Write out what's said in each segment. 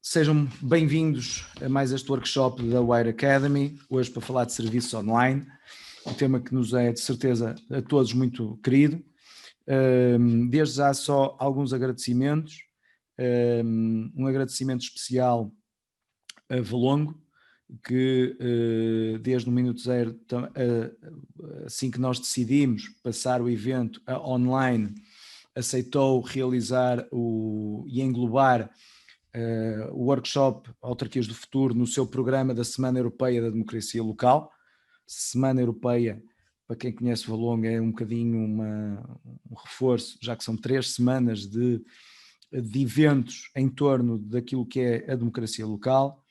Sejam bem-vindos a mais este workshop da Wire Academy, hoje para falar de serviços online, um tema que nos é de certeza a todos muito querido. Desde já só alguns agradecimentos, um agradecimento especial a Valongo, que desde o minuto zero, assim que nós decidimos passar o evento a online, aceitou realizar e englobar o workshop Autarquias do Futuro no seu programa da Semana Europeia da Democracia Local. Semana Europeia, para quem conhece o Valongo, é um bocadinho um reforço, já que são 3 semanas de eventos em torno daquilo que é a democracia local.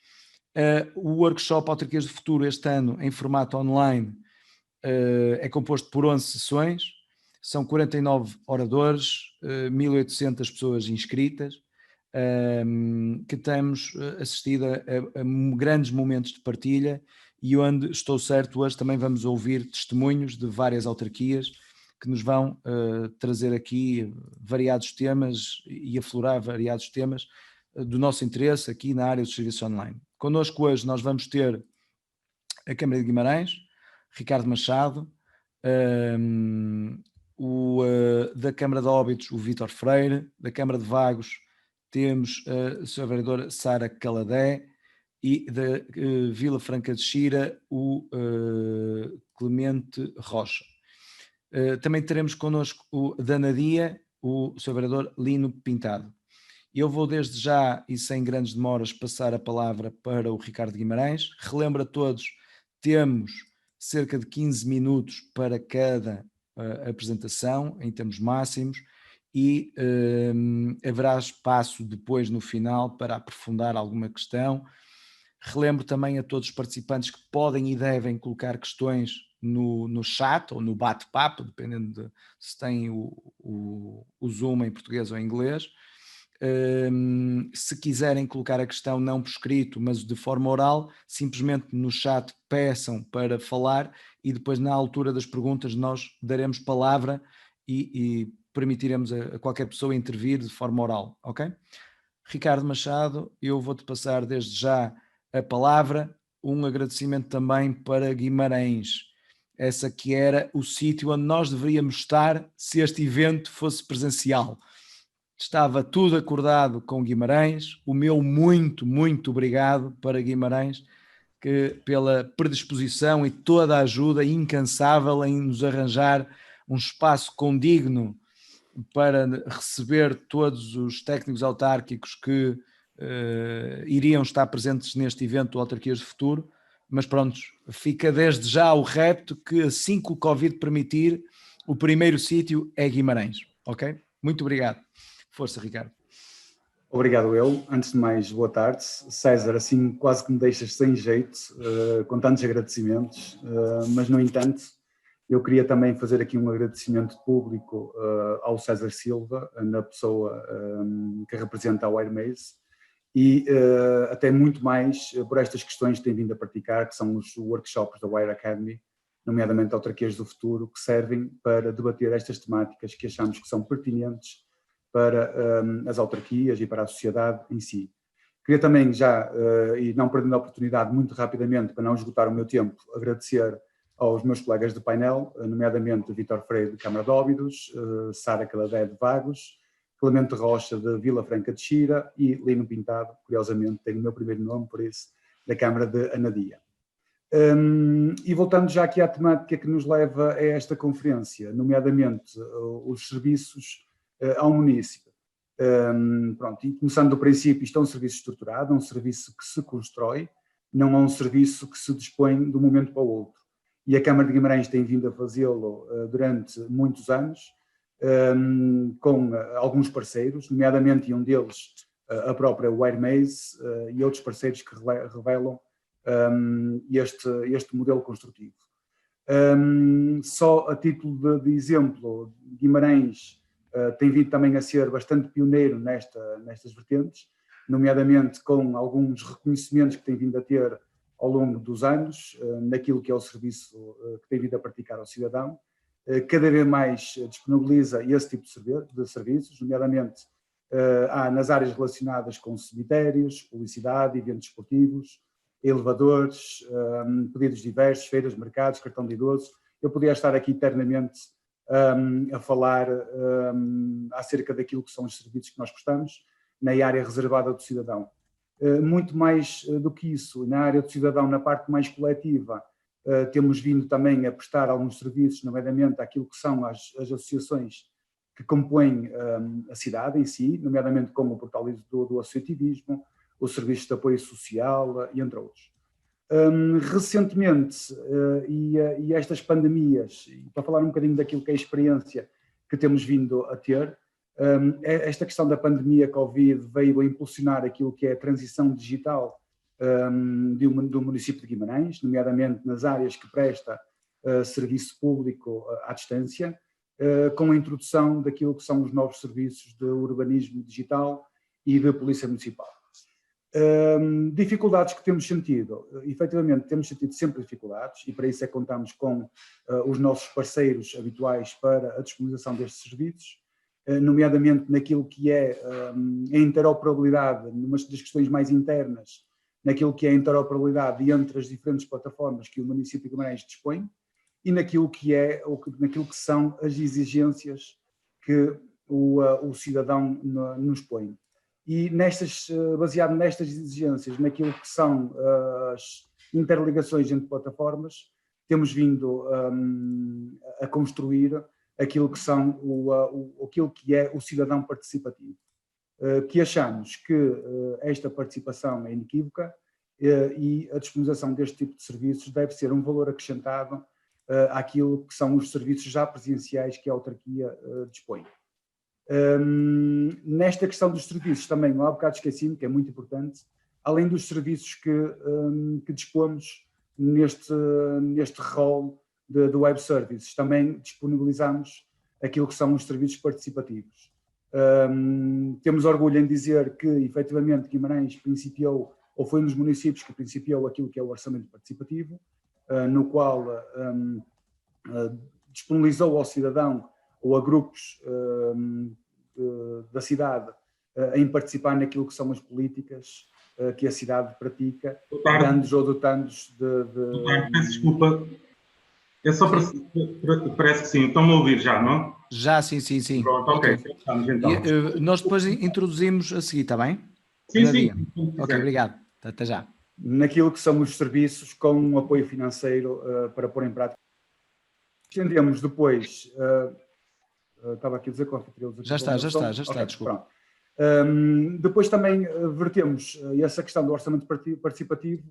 O workshop Autarquias do Futuro este ano em formato online é composto por 11 sessões, são 49 oradores, 1800 pessoas inscritas, que temos assistido a grandes momentos de partilha e onde, estou certo, hoje também vamos ouvir testemunhos de várias autarquias que nos vão trazer aqui variados temas e aflorar variados temas do nosso interesse aqui na área dos serviços online. Connosco hoje nós vamos ter a Câmara de Guimarães, Ricardo Machado, da Câmara de Óbidos, o Vítor Freire, da Câmara de Vagos temos a Sra. Vereadora Sara Caladé e da Vila Franca de Xira, o Clemente Rocha. Também teremos connosco o da Nadia, o Sr. Vereador Lino Pintado. Eu vou desde já e sem grandes demoras passar a palavra para o Ricardo Guimarães. Relembro a todos, temos cerca de 15 minutos para cada apresentação, em termos máximos, e haverá espaço depois no final para aprofundar alguma questão. Relembro também a todos os participantes que podem e devem colocar questões no chat ou no bate-papo, dependendo de se tem o Zoom em português ou em inglês. Se quiserem colocar a questão não por escrito, mas de forma oral, simplesmente no chat peçam para falar e depois na altura das perguntas nós daremos palavra e permitiremos a qualquer pessoa intervir de forma oral, ok? Ricardo Machado, eu vou-te passar desde já a palavra, um agradecimento também para Guimarães, essa que era o sítio onde nós deveríamos estar se este evento fosse presencial. Estava tudo acordado com Guimarães, o meu muito obrigado para Guimarães, que pela predisposição e toda a ajuda incansável em nos arranjar um espaço condigno para receber todos os técnicos autárquicos que iriam estar presentes neste evento do Autarquias do Futuro, mas pronto, fica desde já o repto que assim que o Covid permitir, o primeiro sítio é Guimarães, ok? Muito obrigado. Força, Ricardo. Obrigado eu. Antes de mais, boa tarde. César, assim quase que me deixas sem jeito, com tantos agradecimentos, mas no entanto, eu queria também fazer aqui um agradecimento público ao César Silva, na pessoa que representa a WireMaze, e até muito mais por estas questões que tem vindo a praticar, que são os workshops da Wire Academy, nomeadamente Autarquias do Futuro, que servem para debater estas temáticas que achamos que são pertinentes para as autarquias e para a sociedade em si. Queria também já, e não perdendo a oportunidade muito rapidamente, para não esgotar o meu tempo, agradecer aos meus colegas de painel, nomeadamente Vítor Freire de Câmara de Óbidos, Sara Caladé de Vagos, Clemente Rocha de Vila Franca de Xira e Lino Pintado, curiosamente tenho o meu primeiro nome por isso, da Câmara de Anadia. E voltando já aqui à temática que nos leva a esta conferência, nomeadamente os serviços ao município. Pronto, e começando do princípio, isto é um serviço estruturado, é um serviço que se constrói, não é um serviço que se dispõe de um momento para o outro. E a Câmara de Guimarães tem vindo a fazê-lo durante muitos anos, com alguns parceiros, nomeadamente e um deles a própria WireMaze e outros parceiros que revelam este modelo construtivo. Só a título de exemplo, Guimarães tem vindo também a ser bastante pioneiro nestas vertentes, nomeadamente com alguns reconhecimentos que tem vindo a ter ao longo dos anos, naquilo que é o serviço que tem vindo a praticar ao cidadão. Cada vez mais disponibiliza esse tipo de serviços, nomeadamente há nas áreas relacionadas com cemitérios, publicidade, eventos esportivos, elevadores, pedidos diversos, feiras, mercados, cartão de idoso. Eu podia estar aqui eternamente a falar acerca daquilo que são os serviços que nós prestamos na área reservada do cidadão. Muito mais do que isso, na área do cidadão, na parte mais coletiva, temos vindo também a prestar alguns serviços, nomeadamente àquilo que são as associações que compõem a cidade em si, nomeadamente como o portal do associativismo, o serviço de apoio social e entre outros. Recentemente, e estas pandemias, e para falar um bocadinho daquilo que é a experiência que temos vindo a ter, esta questão da pandemia Covid veio a impulsionar aquilo que é a transição digital do município de Guimarães, nomeadamente nas áreas que presta serviço público à distância, com a introdução daquilo que são os novos serviços de urbanismo digital e de polícia municipal. Dificuldades que temos sentido, efetivamente temos sentido sempre dificuldades e para isso é que contamos com os nossos parceiros habituais para a disponibilização destes serviços, nomeadamente naquilo que é a interoperabilidade, numas das questões mais internas, naquilo que é a interoperabilidade entre as diferentes plataformas que o município de Guimarães dispõe e naquilo que são as exigências que o cidadão nos põe. E baseado nestas exigências, naquilo que são as interligações entre plataformas, temos vindo a construir aquilo que é o cidadão participativo, que achamos que esta participação é inequívoca e a disponibilização deste tipo de serviços deve ser um valor acrescentado àquilo que são os serviços já presenciais que a autarquia dispõe. Nesta questão dos serviços também, há bocado esqueci-me, que é muito importante, além dos serviços que dispomos neste rol de web services, também disponibilizamos aquilo que são os serviços participativos. Temos orgulho em dizer que, efetivamente, Guimarães principiou, ou foi um dos municípios que principiou aquilo que é o orçamento participativo, no qual disponibilizou ao cidadão ou a grupos da cidade em participar naquilo que são as políticas que a cidade pratica, dando-os ou dotando-os de... Peço desculpa, é só para... Parece que sim, estão-me a ouvir já, não? Já, sim. Pronto, ok. Estamos, então. E, nós depois introduzimos a seguir, está bem? Sim. Ok, obrigado. Até já. Naquilo que são os serviços com um apoio financeiro para pôr em prática. Estendemos depois... estava aqui a dizer qual foi Já está, okay, desculpa. Depois também vertemos essa questão do orçamento participativo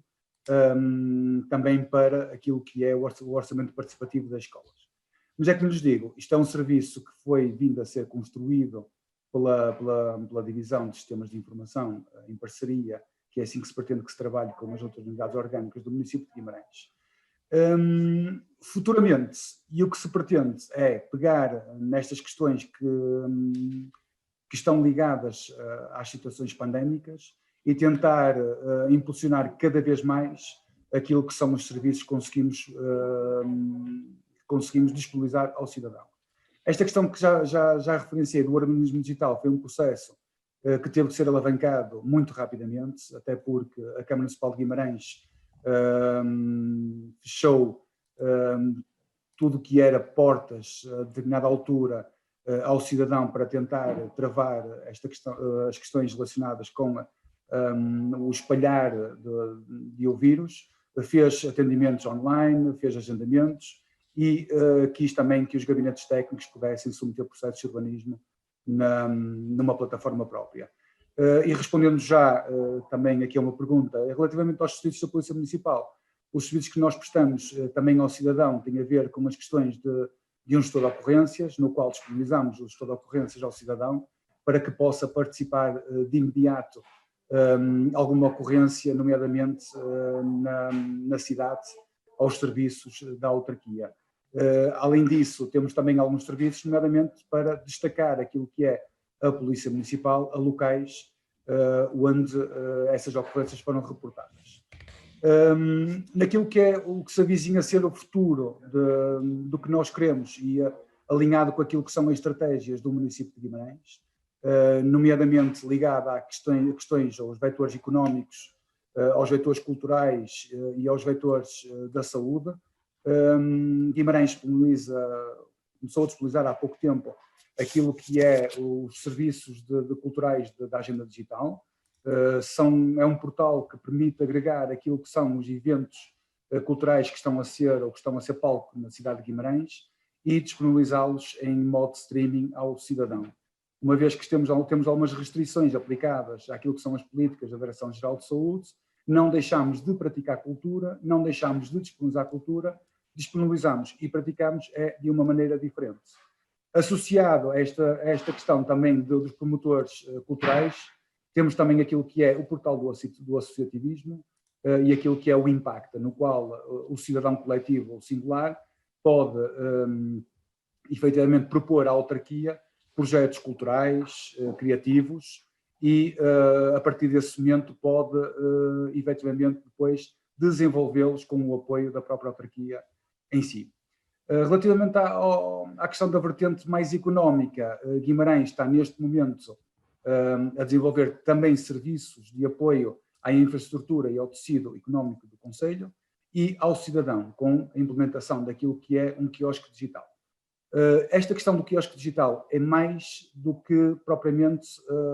também para aquilo que é o orçamento participativo das escolas. Mas é que lhes digo, isto é um serviço que foi vindo a ser construído pela Divisão de Sistemas de Informação em parceria, que é assim que se pretende que se trabalhe com as outras unidades orgânicas do município de Guimarães. Futuramente, e o que se pretende é pegar nestas questões que estão ligadas às situações pandémicas e tentar impulsionar cada vez mais aquilo que são os serviços que conseguimos disponibilizar ao cidadão. Esta questão que já referenciei do urbanismo digital foi um processo que teve de ser alavancado muito rapidamente, até porque a Câmara Municipal de Guimarães fechou tudo o que era portas a determinada altura ao cidadão para tentar travar as questões relacionadas com o espalhar do vírus, fez atendimentos online, fez agendamentos e quis também que os gabinetes técnicos pudessem submeter processos de urbanismo numa plataforma própria. E respondendo já também aqui a uma pergunta, relativamente aos serviços da Polícia Municipal, os serviços que nós prestamos também ao cidadão têm a ver com as questões de um gestor de ocorrências, no qual disponibilizamos o gestor de ocorrências ao cidadão para que possa participar de imediato alguma ocorrência, nomeadamente na cidade, aos serviços da autarquia. Além disso, temos também alguns serviços, nomeadamente para destacar aquilo que é a Polícia Municipal a locais onde essas ocorrências foram reportadas. Naquilo que é o que se avizinha ser o futuro do que nós queremos e alinhado com aquilo que são as estratégias do município de Guimarães, nomeadamente ligada a questões aos vetores económicos, aos vetores culturais e aos vetores da saúde. Guimarães começou a disponibilizar há pouco tempo aquilo que é os serviços de culturais da agenda digital. É um portal que permite agregar aquilo que são os eventos culturais que estão a ser palco na cidade de Guimarães e disponibilizá-los em modo streaming ao cidadão. Uma vez que temos algumas restrições aplicadas àquilo que são as políticas da Direção-Geral de Saúde, não deixamos de praticar cultura, não deixamos de disponibilizar cultura, disponibilizamos e praticamos de uma maneira diferente. Associado a esta questão também dos promotores culturais, temos também aquilo que é o portal do associativismo e aquilo que é o Impacta, no qual o cidadão coletivo ou singular pode efetivamente propor à autarquia projetos culturais, criativos, e a partir desse momento pode efetivamente depois desenvolvê-los com o apoio da própria autarquia em si. Relativamente à questão da vertente mais económica, Guimarães está neste momento a desenvolver também serviços de apoio à infraestrutura e ao tecido económico do concelho e ao cidadão, com a implementação daquilo que é um quiosque digital. Esta questão do quiosque digital é mais do que propriamente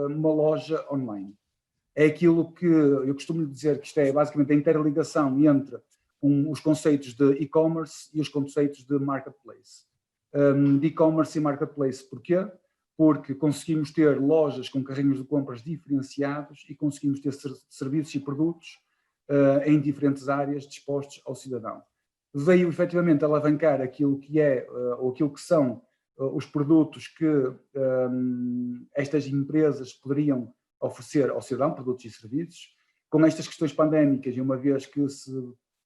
uma loja online. É aquilo que eu costumo dizer que isto é basicamente a interligação entre os conceitos de e-commerce e os conceitos de marketplace. De e-commerce e marketplace, porquê? Porque conseguimos ter lojas com carrinhos de compras diferenciados e conseguimos ter serviços e produtos em diferentes áreas dispostos ao cidadão. Veio efetivamente alavancar aquilo que é, ou aquilo que são os produtos que estas empresas poderiam oferecer ao cidadão, produtos e serviços. Com estas questões pandémicas, e uma vez que se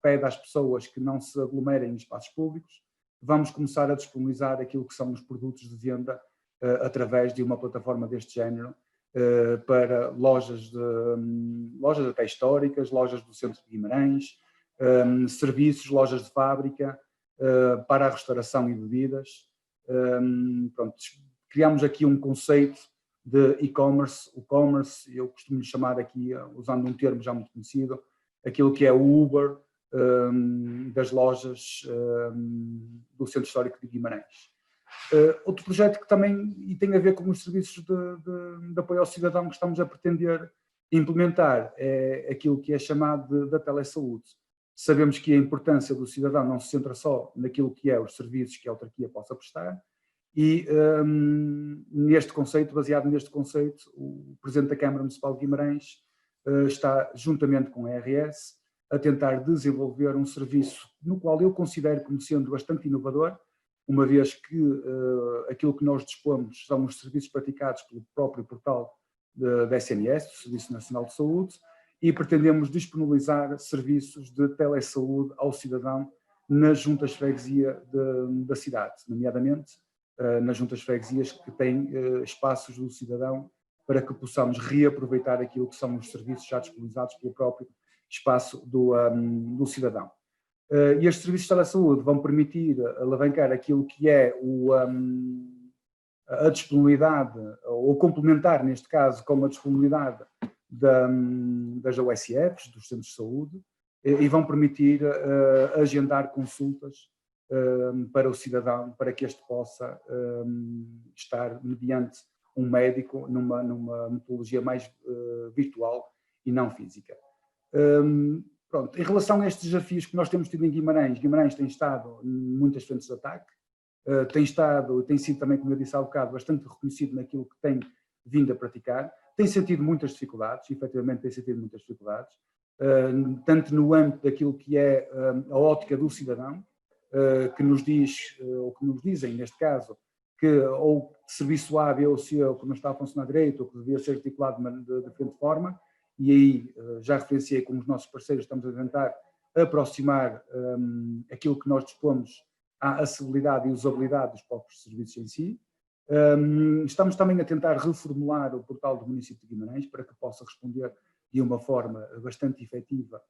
pede às pessoas que não se aglomerem em espaços públicos, vamos começar a disponibilizar aquilo que são os produtos de venda através de uma plataforma deste género para lojas até históricas, lojas do centro de Guimarães, serviços, lojas de fábrica, para a restauração e bebidas. Pronto, criamos aqui um conceito de e-commerce, o commerce, eu costumo lhe chamar aqui, usando um termo já muito conhecido, aquilo que é o Uber das lojas do Centro Histórico de Guimarães. Outro projeto que também tem a ver com os serviços de apoio ao cidadão que estamos a pretender implementar é aquilo que é chamado da telesaúde. Sabemos que a importância do cidadão não se centra só naquilo que é os serviços que a autarquia possa prestar e baseado neste conceito, o Presidente da Câmara Municipal de Guimarães está, juntamente com a ARS, a tentar desenvolver um serviço no qual eu considero como sendo bastante inovador, uma vez que aquilo que nós dispomos são os serviços praticados pelo próprio portal da SNS, do Serviço Nacional de Saúde, e pretendemos disponibilizar serviços de telesaúde ao cidadão nas juntas de freguesia da cidade, nomeadamente nas juntas de freguesias que têm espaços do cidadão para que possamos reaproveitar aquilo que são os serviços já disponibilizados pelo próprio espaço do cidadão. E estes serviços de telesaúde vão permitir alavancar aquilo que é a disponibilidade, ou complementar, neste caso, com a disponibilidade das OSFs, dos centros de saúde, e vão permitir agendar consultas para o cidadão, para que este possa estar mediante um médico numa metodologia mais virtual e não física. Pronto, em relação a estes desafios que nós temos tido em Guimarães tem estado em muitas frentes de ataque, tem sido também, como eu disse há bocado, bastante reconhecido naquilo que tem vindo a praticar, tem sentido muitas dificuldades, efetivamente tem sentido muitas dificuldades, tanto no âmbito daquilo que é a ótica do cidadão, que nos diz, ou que nos dizem, neste caso, que ou serviço A, B ou C, ou que não está a funcionar direito, ou que devia ser articulado de diferente forma, e aí já referenciei com os nossos parceiros, estamos a tentar aproximar aquilo que nós dispomos à acessibilidade e usabilidade dos próprios serviços em si. Estamos também a tentar reformular o portal do município de Guimarães para que possa responder de uma forma bastante efetiva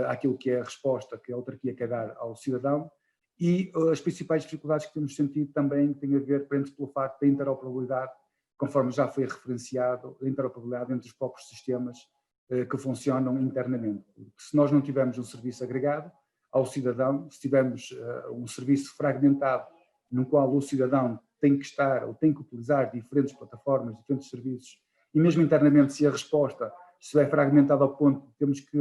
àquilo que é a resposta que a autarquia quer dar ao cidadão, e as principais dificuldades que temos sentido também têm a ver, prende-se pelo facto da interoperabilidade conforme já foi referenciado, a interoperabilidade entre os próprios sistemas que funcionam internamente. Porque se nós não tivermos um serviço agregado ao cidadão, se tivermos um serviço fragmentado, no qual o cidadão tem que estar ou tem que utilizar diferentes plataformas, diferentes serviços, e mesmo internamente, se a resposta estiver fragmentada ao ponto de temos que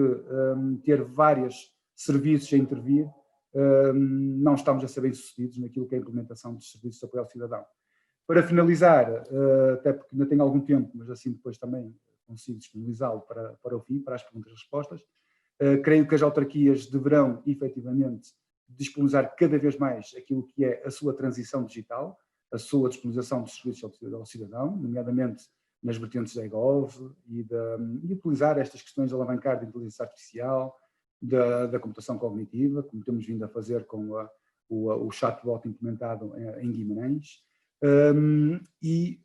ter vários serviços a intervir, não estamos a ser bem-sucedidos naquilo que é a implementação dos serviços de apoio ao cidadão. Para finalizar, até porque ainda tenho algum tempo, mas assim depois também consigo disponibilizá-lo para o fim, para as perguntas e respostas, creio que as autarquias deverão, efetivamente, disponibilizar cada vez mais aquilo que é a sua transição digital, a sua disponibilização de serviços ao cidadão, nomeadamente nas vertentes da eGov e utilizar estas questões de alavancar da inteligência artificial, da computação cognitiva, como temos vindo a fazer com o chatbot implementado em Guimarães, e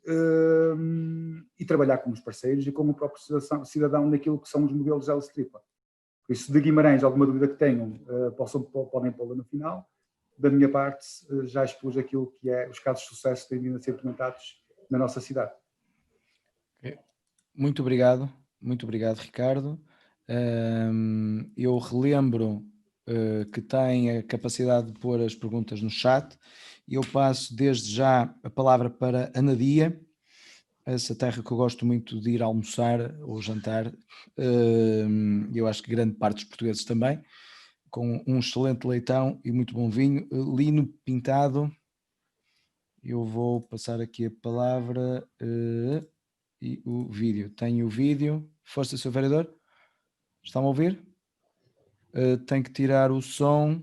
trabalhar com os parceiros e com o próprio cidadão naquilo que são os modelos de L-Strip. Por isso, de Guimarães, alguma dúvida que tenham, podem pô-la no final. Da minha parte, já expus aquilo que é os casos de sucesso que têm vindo a ser implementados na nossa cidade. Muito obrigado, Ricardo. Eu relembro que tem a capacidade de pôr as perguntas no chat. Eu passo desde já a palavra para a Nadia, essa terra que eu gosto muito de ir almoçar ou jantar, eu acho que grande parte dos portugueses também, com um excelente leitão e muito bom vinho. Lino Pintado, eu vou passar aqui a palavra e o vídeo. Tenho o vídeo. Força, Sr. Vereador. Estão a ouvir? Tem que tirar o som.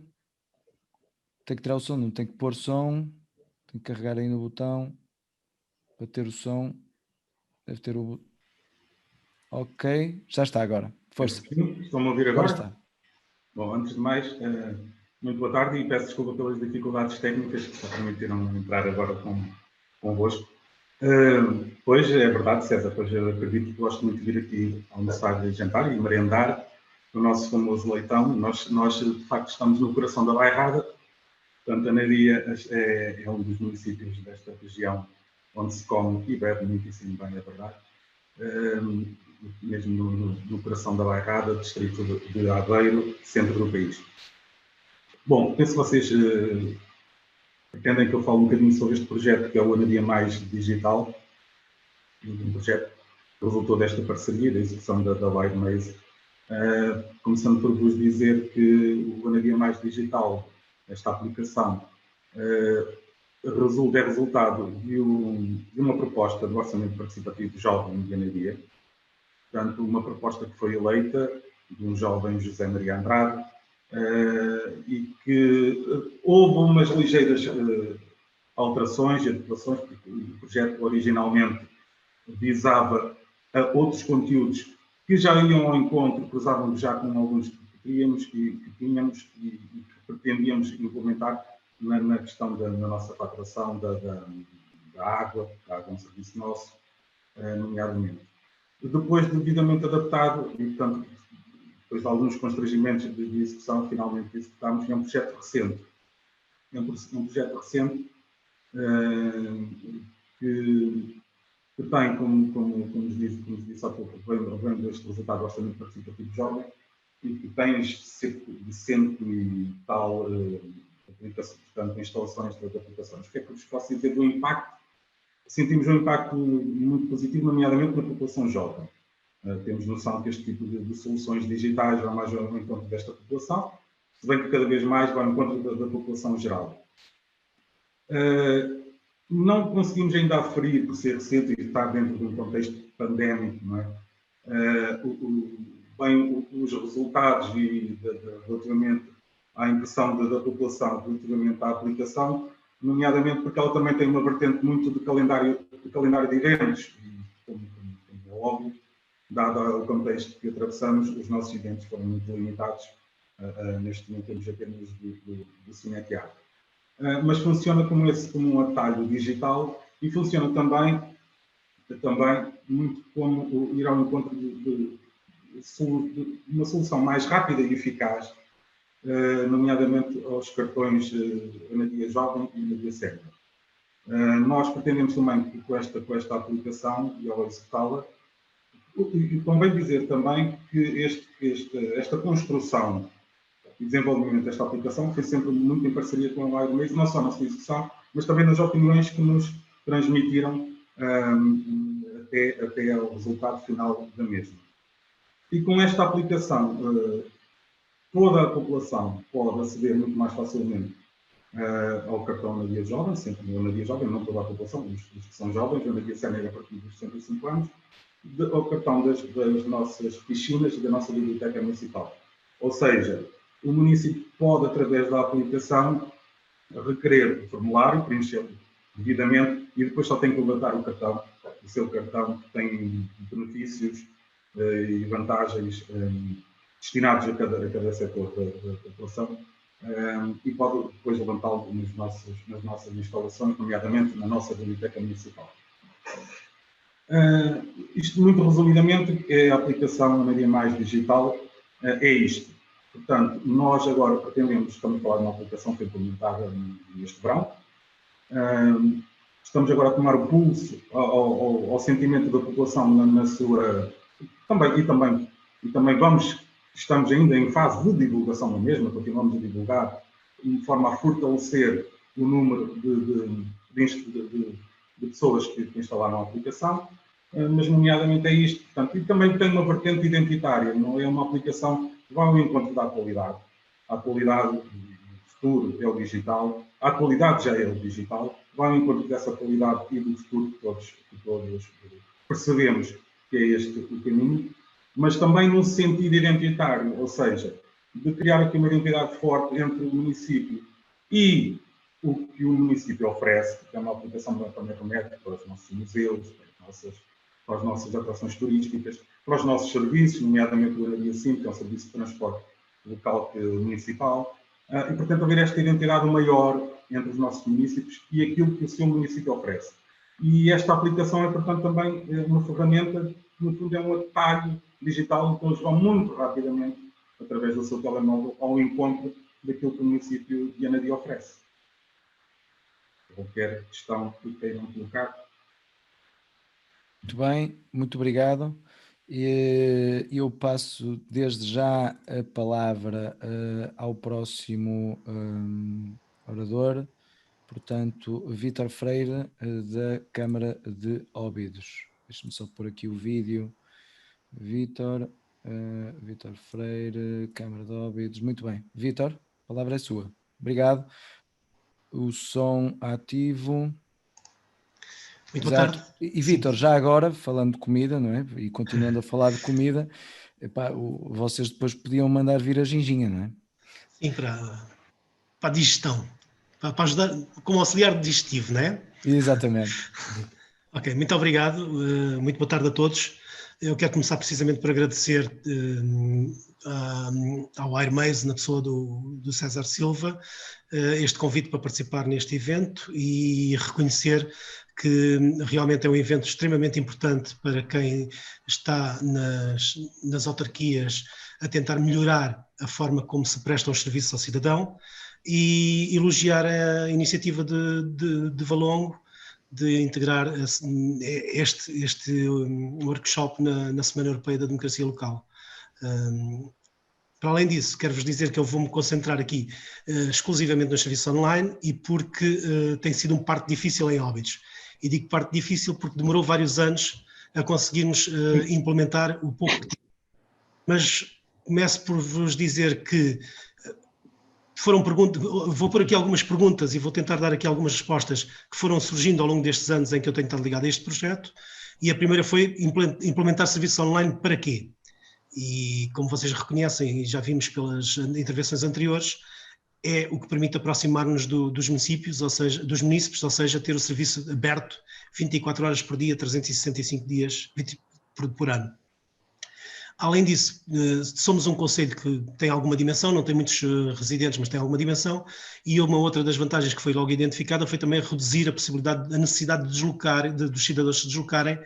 Tem que tirar o som, não tem que pôr som. Tem que carregar aí no botão para ter o som. Deve ter o... Ok, já está agora. Força. Estão-me a ouvir agora? Está. Bom, antes de mais, muito boa tarde e peço desculpa pelas dificuldades técnicas que só permitiram entrar agora convosco. Pois, é verdade, César, pois eu acredito que gosto muito de vir aqui almoçar, jantar e merendar o nosso famoso leitão. Nós, de facto, estamos no coração da Bairrada. Portanto, a Nadia é um dos municípios desta região onde se come e bebe muitíssimo bem, é verdade. Mesmo no coração da Bairrada, distrito de Aveiro, centro do país. Bom, penso que vocês pretendem que eu fale um bocadinho sobre este projeto, que é o Anadia Mais Digital, um projeto que resultou desta parceria, da execução da WideMaze. Começando por vos dizer que o Anadia Mais Digital, esta aplicação, é resultado de uma proposta do Orçamento Participativo Jovem de Anadia. Portanto, uma proposta que foi eleita de um jovem José Maria Andrade e que houve umas ligeiras alterações e adequações, porque o projeto originalmente visava outros conteúdos que já iam ao encontro, cruzávamos já com alguns que queríamos e que tínhamos e que pretendíamos implementar na questão da nossa faturação da água, é um serviço nosso, nomeadamente. Depois, devidamente adaptado, e portanto, depois de alguns constrangimentos de execução, finalmente executámos, é um projeto recente. É um projeto recente que tem, como nos disse há pouco, vem deste resultado do Orçamento Participativo Jovem, e que tem cerca de 100 e tal portanto, instalações de aplicações. O que é que vos posso dizer do impacto? Sentimos um impacto muito positivo, nomeadamente na população jovem. Temos noção que este tipo de soluções digitais vão mais ao encontro desta população, se bem que cada vez mais vai ao encontro da população geral. Não conseguimos ainda aferir, por ser recente e estar dentro de um contexto pandémico, não é? Bem, os resultados relativamente à impressão da população relativamente à aplicação, nomeadamente porque ela também tem uma vertente muito de calendário de eventos, e como é óbvio, dado o contexto que atravessamos, os nossos eventos foram muito limitados. Neste momento temos apenas de cinetear. Mas funciona como um atalho digital e funciona também muito como ir ao encontro de uma solução mais rápida e eficaz, nomeadamente aos cartões Anadia Jovem e Anadia Senior. Nós pretendemos também que com esta aplicação e ao executá-la, e convém dizer também que esta construção e desenvolvimento desta aplicação foi sempre muito em parceria com a WireMaze, não só na sua execução, mas também nas opiniões que nos transmitiram até ao resultado final da mesma. E com esta aplicação, toda a população pode aceder muito mais facilmente ao cartão Anadia Jovem, sempre o Anadia Jovem, não toda a população, os que são jovens, o Anadia Sénior a partir dos 65 anos, ao cartão das nossas piscinas e da nossa biblioteca municipal. Ou seja, o município pode, através da aplicação, requerer o formulário, preenchê-lo devidamente e depois só tem que levantar o cartão. O seu cartão tem benefícios e vantagens destinados a cada setor da população e pode depois levantá-lo nas nossas instalações, nomeadamente na nossa biblioteca municipal. Isto, muito resumidamente, é a aplicação Anadia Mais Digital, é isto. Portanto, nós agora pretendemos, estamos a falar de uma aplicação que foi implementada neste verão, estamos agora a tomar o pulso ao sentimento da população na sua... Também estamos ainda em fase de divulgação da mesma, continuamos a divulgar de forma a fortalecer o número de pessoas que instalaram a aplicação, mas nomeadamente é isto. Portanto, e também tem uma vertente identitária, não é uma aplicação que vai ao encontro da atualidade. A atualidade do futuro é o digital, a atualidade já é o digital, vai ao encontro dessa atualidade e do futuro que todos percebemos que é este o caminho, mas também num sentido identitário, ou seja, de criar aqui uma identidade forte entre o município e o que o município oferece, que é uma aplicação que também remete para os nossos museus, para as nossas atrações turísticas, para os nossos serviços, nomeadamente o Anadia Sim, que é um serviço de transporte local municipal, e, portanto, haver esta identidade maior entre os nossos municípios e aquilo que o seu município oferece. E esta aplicação é, portanto, também uma ferramenta, no fundo, é um atalho digital, então eles vão muito rapidamente, através do seu telemóvel, ao encontro daquilo que o município de Anadia oferece. Qualquer questão que queiram colocar. Muito bem, muito obrigado. Eu passo desde já a palavra ao próximo orador, portanto, Vítor Freire, da Câmara de Óbidos. Deixa-me só pôr aqui o vídeo. Vítor Freire, Câmara de Óbidos. Muito bem. Vítor, a palavra é sua. Obrigado. O som ativo. Muito boa tarde. E Vítor, já agora, falando de comida, não é? E continuando a falar de comida, epá, vocês depois podiam mandar vir a ginginha, não é? Sim, para a digestão, para ajudar como auxiliar digestivo, não é? Exatamente. Ok, muito obrigado, muito boa tarde a todos. Eu quero começar precisamente por agradecer ao WireMaze, na pessoa do César Silva, este convite para participar neste evento e reconhecer que realmente é um evento extremamente importante para quem está nas autarquias a tentar melhorar a forma como se prestam os serviços ao cidadão e elogiar a iniciativa de Valongo de integrar este workshop na Semana Europeia da Democracia Local. Para além disso, quero-vos dizer que eu vou-me concentrar aqui exclusivamente nos serviços online e porque tem sido um parto difícil em Óbidos. E digo parto difícil porque demorou vários anos a conseguirmos implementar o pouco que tínhamos. Mas começo por vos dizer que foram perguntas, vou pôr aqui algumas perguntas e vou tentar dar aqui algumas respostas que foram surgindo ao longo destes anos em que eu tenho estado ligado a este projeto. E a primeira foi implementar serviços online para quê? E como vocês reconhecem e já vimos pelas intervenções anteriores, é o que permite aproximar-nos dos municípios, ou seja, ter o serviço aberto 24 horas por dia, 365 dias por ano. Além disso, somos um concelho que tem alguma dimensão, não tem muitos residentes, mas tem alguma dimensão, e uma outra das vantagens que foi logo identificada foi também reduzir a necessidade de deslocar, dos cidadãos se deslocarem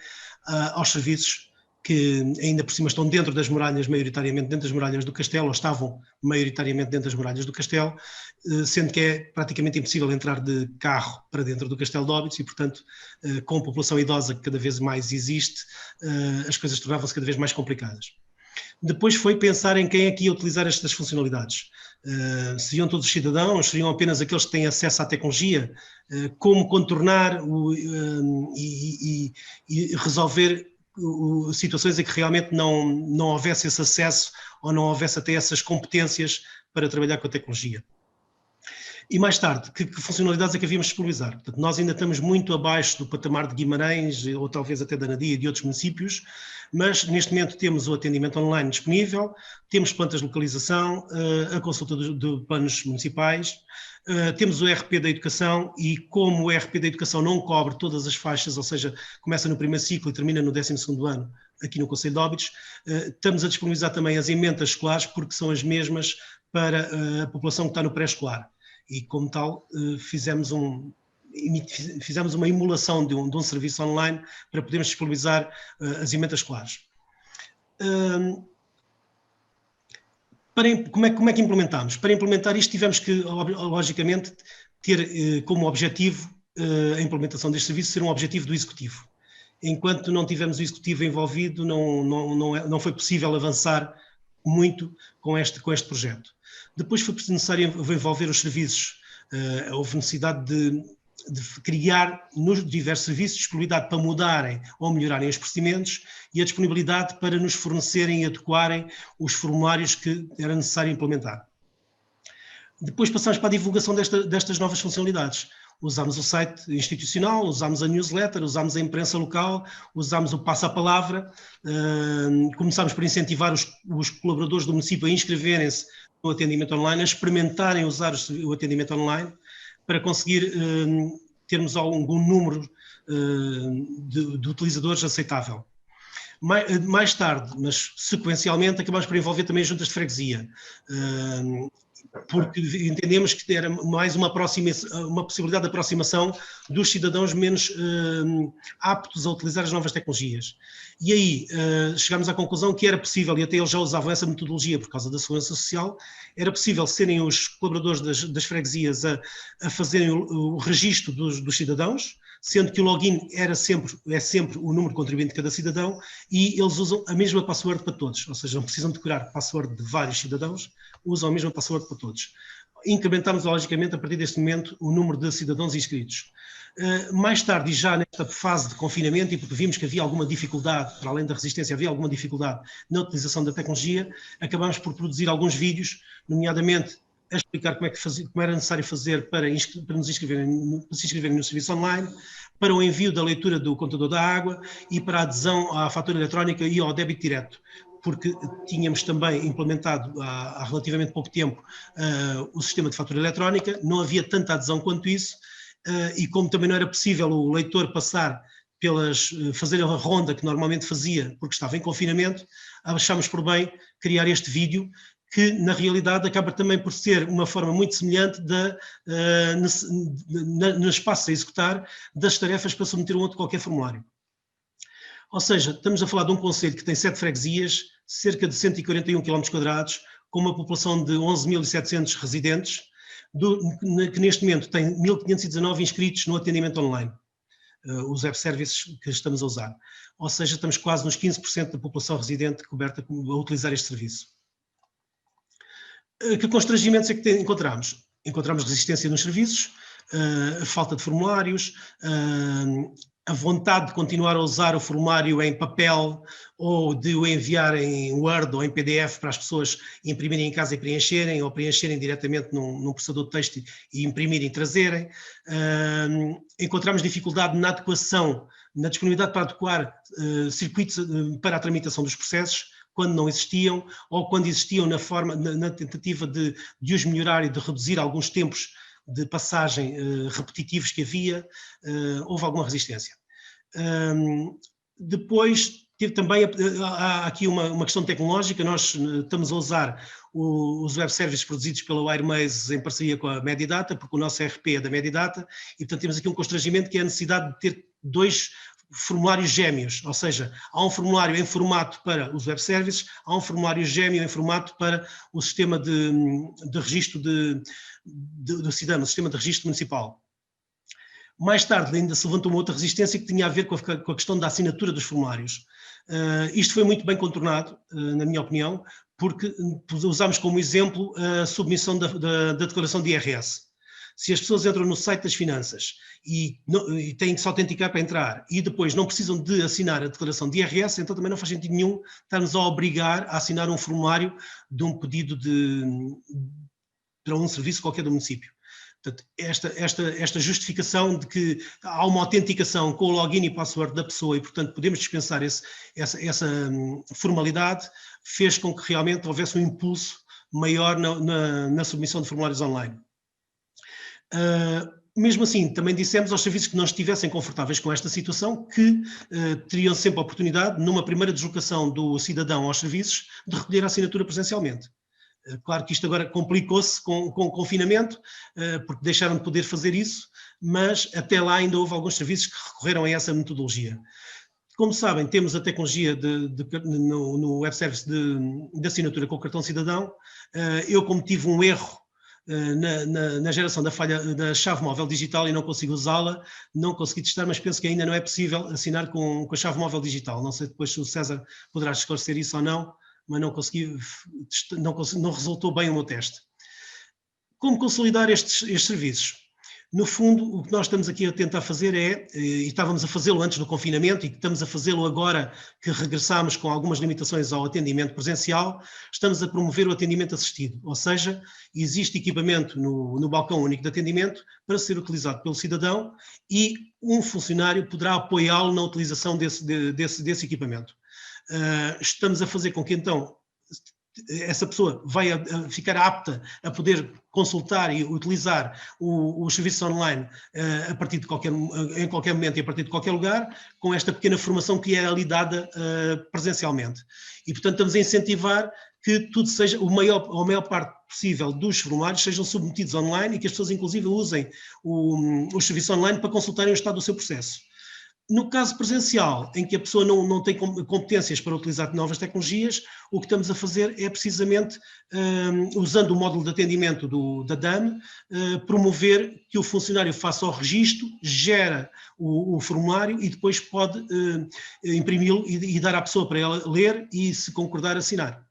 aos serviços que ainda por cima estão dentro das muralhas, maioritariamente dentro das muralhas do castelo, ou estavam maioritariamente dentro das muralhas do castelo, sendo que é praticamente impossível entrar de carro para dentro do castelo de Óbidos e, portanto, com a população idosa que cada vez mais existe, as coisas tornavam-se cada vez mais complicadas. Depois foi pensar em quem é que ia utilizar estas funcionalidades. Seriam todos os cidadãos? Seriam apenas aqueles que têm acesso à tecnologia? Como contornar e resolver situações em que realmente não houvesse esse acesso ou não houvesse até essas competências para trabalhar com a tecnologia. E mais tarde, que funcionalidades é que havíamos de disponibilizar? Portanto, nós ainda estamos muito abaixo do patamar de Guimarães, ou talvez até da Anadia e de outros municípios, mas neste momento temos o atendimento online disponível, temos plantas de localização, a consulta de planos municipais, temos o ERP da educação e como o ERP da educação não cobre todas as faixas, ou seja, começa no primeiro ciclo e termina no 12º ano, aqui no Concelho de Óbidos, estamos a disponibilizar também as emendas escolares porque são as mesmas para a população que está no pré-escolar. E como tal, fizemos uma emulação de um serviço online para podermos disponibilizar as emendas escolares. Como é que implementámos? Para implementar isto tivemos que, logicamente, ter como objetivo a implementação deste serviço ser um objetivo do Executivo. Enquanto não tivermos o Executivo envolvido, não foi possível avançar muito com este projeto. Depois foi necessário envolver os serviços. Houve necessidade de criar nos diversos serviços disponibilidade para mudarem ou melhorarem os procedimentos e a disponibilidade para nos fornecerem e adequarem os formulários que era necessário implementar. Depois passamos para a divulgação destas novas funcionalidades. Usámos o site institucional, usámos a newsletter, usámos a imprensa local, usámos o passo-a-palavra, começámos por incentivar os colaboradores do município a inscreverem-se no atendimento online, a experimentarem usar o atendimento online, para conseguir termos algum número de utilizadores aceitável. Mais tarde, mas sequencialmente, acabamos por envolver também as juntas de freguesia, porque entendemos que era mais uma possibilidade de aproximação dos cidadãos menos aptos a utilizar as novas tecnologias. E aí chegámos à conclusão que era possível, e até eles já usavam essa metodologia por causa da segurança social, era possível serem os colaboradores das freguesias a fazerem o registro dos cidadãos, sendo que o login é sempre o número de contribuinte de cada cidadão e eles usam a mesma password para todos, ou seja, não precisam decorar password de vários cidadãos, usam a mesma password para todos. Incrementámos, logicamente, a partir deste momento, o número de cidadãos inscritos. Mais tarde, e já nesta fase de confinamento, e porque vimos que havia alguma dificuldade, para além da resistência, havia alguma dificuldade na utilização da tecnologia, acabámos por produzir alguns vídeos, nomeadamente a explicar como era necessário fazer para se inscreverem no serviço online, para o envio da leitura do contador da água e para a adesão à fatura eletrónica e ao débito direto, porque tínhamos também implementado há relativamente pouco tempo o sistema de fatura eletrónica, não havia tanta adesão quanto isso, e como também não era possível o leitor passar fazer a ronda que normalmente fazia porque estava em confinamento, achámos por bem criar este vídeo que na realidade acaba também por ser uma forma muito semelhante no espaço a executar das tarefas para submeter um outro qualquer formulário. Ou seja, estamos a falar de um concelho que tem 7 freguesias, cerca de 141 km², com uma população de 11.700 residentes, que neste momento tem 1.519 inscritos no atendimento online, os web services que estamos a usar. Ou seja, estamos quase nos 15% da população residente coberta a utilizar este serviço. Que constrangimentos é que encontramos? Encontramos resistência nos serviços, a falta de formulários, a vontade de continuar a usar o formulário em papel ou de o enviar em Word ou em PDF para as pessoas imprimirem em casa e preencherem, ou preencherem diretamente num processador de texto e imprimirem e trazerem. Encontramos dificuldade na adequação, na disponibilidade para adequar circuitos para a tramitação dos processos, quando não existiam, ou quando existiam na tentativa de os melhorar e de reduzir alguns tempos de passagem repetitivos que havia, houve alguma resistência. Depois, há aqui uma questão tecnológica. Nós estamos a usar os web services produzidos pela WireMaze em parceria com a Medidata, porque o nosso ERP é da Medidata, e portanto temos aqui um constrangimento que é a necessidade de ter 2 formulários gêmeos, ou seja, há um formulário em formato para os web services, há um formulário gêmeo em formato para o sistema de registro do CIDAM, o sistema de registro municipal. Mais tarde ainda se levantou uma outra resistência que tinha a ver com a questão da assinatura dos formulários. Isto foi muito bem contornado, na minha opinião, porque usámos como exemplo a submissão da declaração de IRS. Se as pessoas entram no site das finanças e têm que se autenticar para entrar e depois não precisam de assinar a declaração de IRS, então também não faz sentido nenhum estar-nos a obrigar a assinar um formulário de um pedido para um serviço qualquer do município. Portanto, esta justificação de que há uma autenticação com o login e password da pessoa e, portanto, podemos dispensar essa formalidade, fez com que realmente houvesse um impulso maior na submissão de formulários online. Mesmo assim, também dissemos aos serviços que não estivessem confortáveis com esta situação que teriam sempre a oportunidade, numa primeira deslocação do cidadão aos serviços, de recolher a assinatura presencialmente. Claro que isto agora complicou-se com o confinamento, porque deixaram de poder fazer isso, mas até lá ainda houve alguns serviços que recorreram a essa metodologia. Como sabem, temos a tecnologia no web service de assinatura com o cartão cidadão. Eu, como tive um erro na geração da chave móvel digital e não consigo usá-la, não consegui testar, mas penso que ainda não é possível assinar com a chave móvel digital. Não sei depois se o César poderá esclarecer isso ou não, mas não resultou bem o meu teste. Como consolidar estes serviços? No fundo, o que nós estamos aqui a tentar fazer e estávamos a fazê-lo antes do confinamento e que estamos a fazê-lo agora que regressamos com algumas limitações ao atendimento presencial, estamos a promover o atendimento assistido, ou seja, existe equipamento no balcão único de atendimento para ser utilizado pelo cidadão e um funcionário poderá apoiá-lo na utilização desse equipamento. Estamos a fazer com que então essa pessoa vai ficar apta a poder consultar e utilizar os serviços online a partir de em qualquer momento e a partir de qualquer lugar, com esta pequena formação que é ali dada presencialmente. E, portanto, estamos a incentivar que tudo seja, a maior parte possível dos formulários sejam submetidos online e que as pessoas, inclusive, usem os serviços online para consultarem o estado do seu processo. No caso presencial, em que a pessoa não tem competências para utilizar novas tecnologias, o que estamos a fazer é precisamente, usando o módulo de atendimento da DAM, promover que o funcionário faça o registro, gera o formulário e depois pode imprimi-lo e dar à pessoa para ela ler e, se concordar, assinar,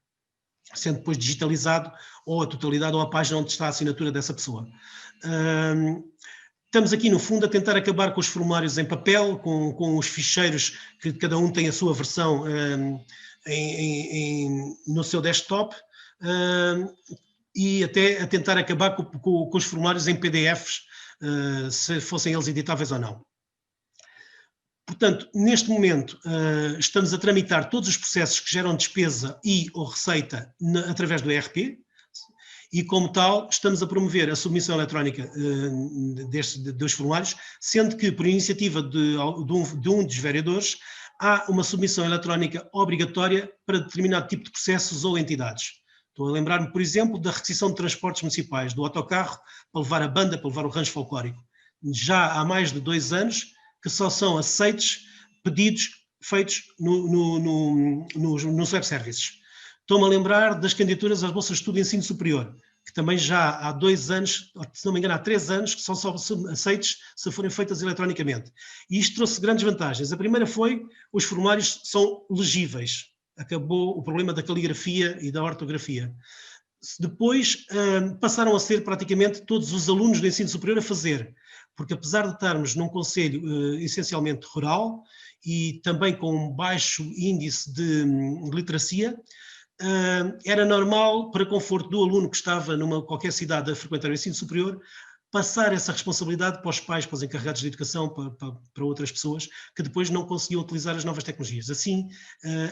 sendo depois digitalizado ou a totalidade ou a página onde está a assinatura dessa pessoa. Estamos aqui, no fundo, a tentar acabar com os formulários em papel, com os ficheiros que cada um tem a sua versão no seu desktop, e até a tentar acabar com os formulários em PDFs, se fossem eles editáveis ou não. Portanto, neste momento, estamos a tramitar todos os processos que geram despesa e ou receita através do ERP, e, como tal, estamos a promover a submissão eletrónica dos formulários, sendo que, por iniciativa de um dos vereadores, há uma submissão eletrónica obrigatória para determinado tipo de processos ou entidades. Estou a lembrar-me, por exemplo, da requisição de transportes municipais, do autocarro para levar a banda, para levar o rancho folclórico. Já há mais de 2 anos que só são aceitos pedidos feitos nos web services. Estou-me a lembrar das candidaturas às bolsas de estudo e ensino superior, que também já há 2 anos, se não me engano há 3 anos, que são só aceitos se forem feitas eletronicamente. E isto trouxe grandes vantagens. A primeira foi, os formulários são legíveis. Acabou o problema da caligrafia e da ortografia. Depois passaram a ser praticamente todos os alunos do ensino superior a fazer, porque apesar de estarmos num concelho essencialmente rural e também com um baixo índice de literacia, era normal, para conforto do aluno que estava numa qualquer cidade a frequentar o ensino superior, passar essa responsabilidade para os pais, para os encarregados de educação, para outras pessoas que depois não conseguiam utilizar as novas tecnologias. Assim,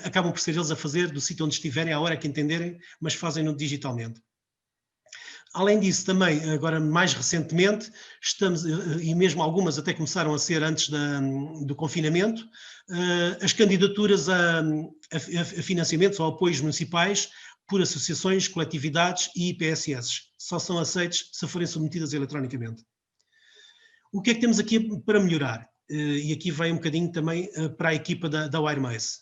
acabam por ser eles a fazer do sítio onde estiverem, à hora que entenderem, mas fazem-no digitalmente. Além disso, também, agora mais recentemente, e mesmo algumas até começaram a ser antes do confinamento, as candidaturas a financiamentos ou apoios municipais por associações, coletividades e IPSS. Só são aceitos se forem submetidas eletronicamente. O que é que temos aqui para melhorar? e aqui vem um bocadinho também para a equipa da WireMaze.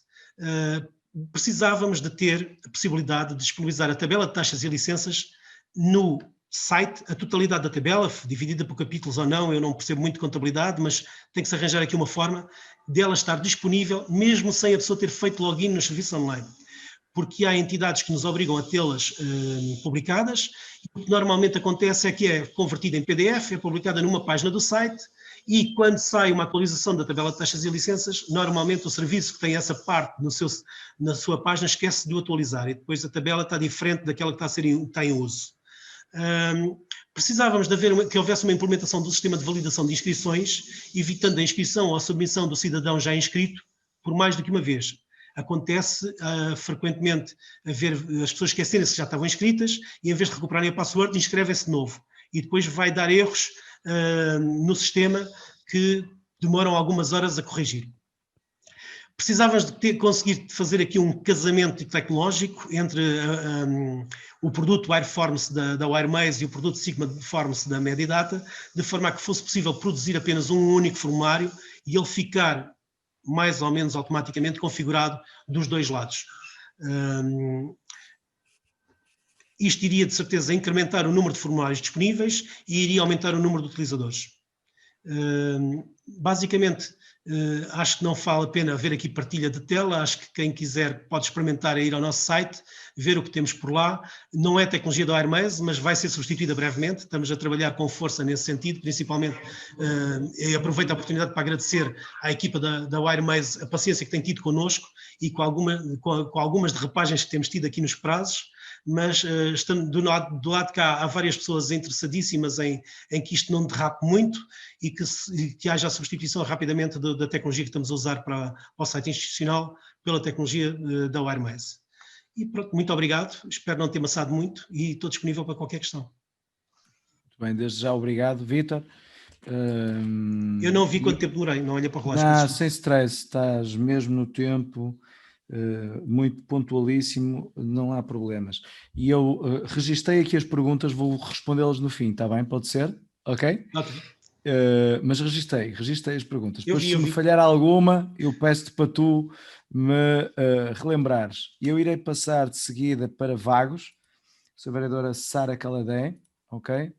Precisávamos de ter a possibilidade de disponibilizar a tabela de taxas e licenças no site, a totalidade da tabela, dividida por capítulos ou não, eu não percebo muito de contabilidade, mas tem que se arranjar aqui uma forma dela estar disponível, mesmo sem a pessoa ter feito login nos serviços online. Porque há entidades que nos obrigam a tê-las publicadas, e o que normalmente acontece é que é convertida em PDF, é publicada numa página do site, e quando sai uma atualização da tabela de taxas e licenças, normalmente o serviço que tem essa parte na sua página esquece de o atualizar, e depois a tabela está diferente daquela que está em uso. Precisávamos de que houvesse uma implementação do sistema de validação de inscrições, evitando a inscrição ou a submissão do cidadão já inscrito por mais do que uma vez. Acontece frequentemente ver as pessoas esquecerem-se que já estavam inscritas e, em vez de recuperarem a password, inscrevem-se de novo. E depois vai dar erros no sistema que demoram algumas horas a corrigir. Precisávamos de conseguir fazer aqui um casamento tecnológico entre o produto Wireforms da WireMaze e o produto SigmaForms da Medidata, de forma a que fosse possível produzir apenas um único formulário e ele ficar mais ou menos automaticamente configurado dos dois lados. Isto iria, de certeza, incrementar o número de formulários disponíveis e iria aumentar o número de utilizadores. Basicamente, acho que não vale a pena haver aqui partilha de tela, acho que quem quiser pode experimentar ir ao nosso site, ver o que temos por lá. Não é tecnologia da WireMaze, mas vai ser substituída brevemente, estamos a trabalhar com força nesse sentido, principalmente, e aproveito a oportunidade para agradecer à equipa da WireMaze a paciência que tem tido connosco e com algumas derrapagens que temos tido aqui nos prazos, mas do lado de cá há várias pessoas interessadíssimas em que isto não derrape muito e que haja a substituição rapidamente da tecnologia que estamos a usar para o site institucional pela tecnologia da WireMaze. E pronto, muito obrigado, espero não ter amassado muito e estou disponível para qualquer questão. Muito bem, desde já obrigado, Vítor. Eu não vi quanto tempo demorei, não olha para o relógio. Não, sem stress, estás mesmo no tempo, muito pontualíssimo, não há problemas. E eu registrei aqui as perguntas, vou respondê-las no fim, está bem? Pode ser? Ok? Okay. Mas registrei as perguntas. Depois, se me falhar alguma, eu peço-te para tu me relembrares. Eu irei passar de seguida para Vagos, sou a vereadora Sara Caladé, ok?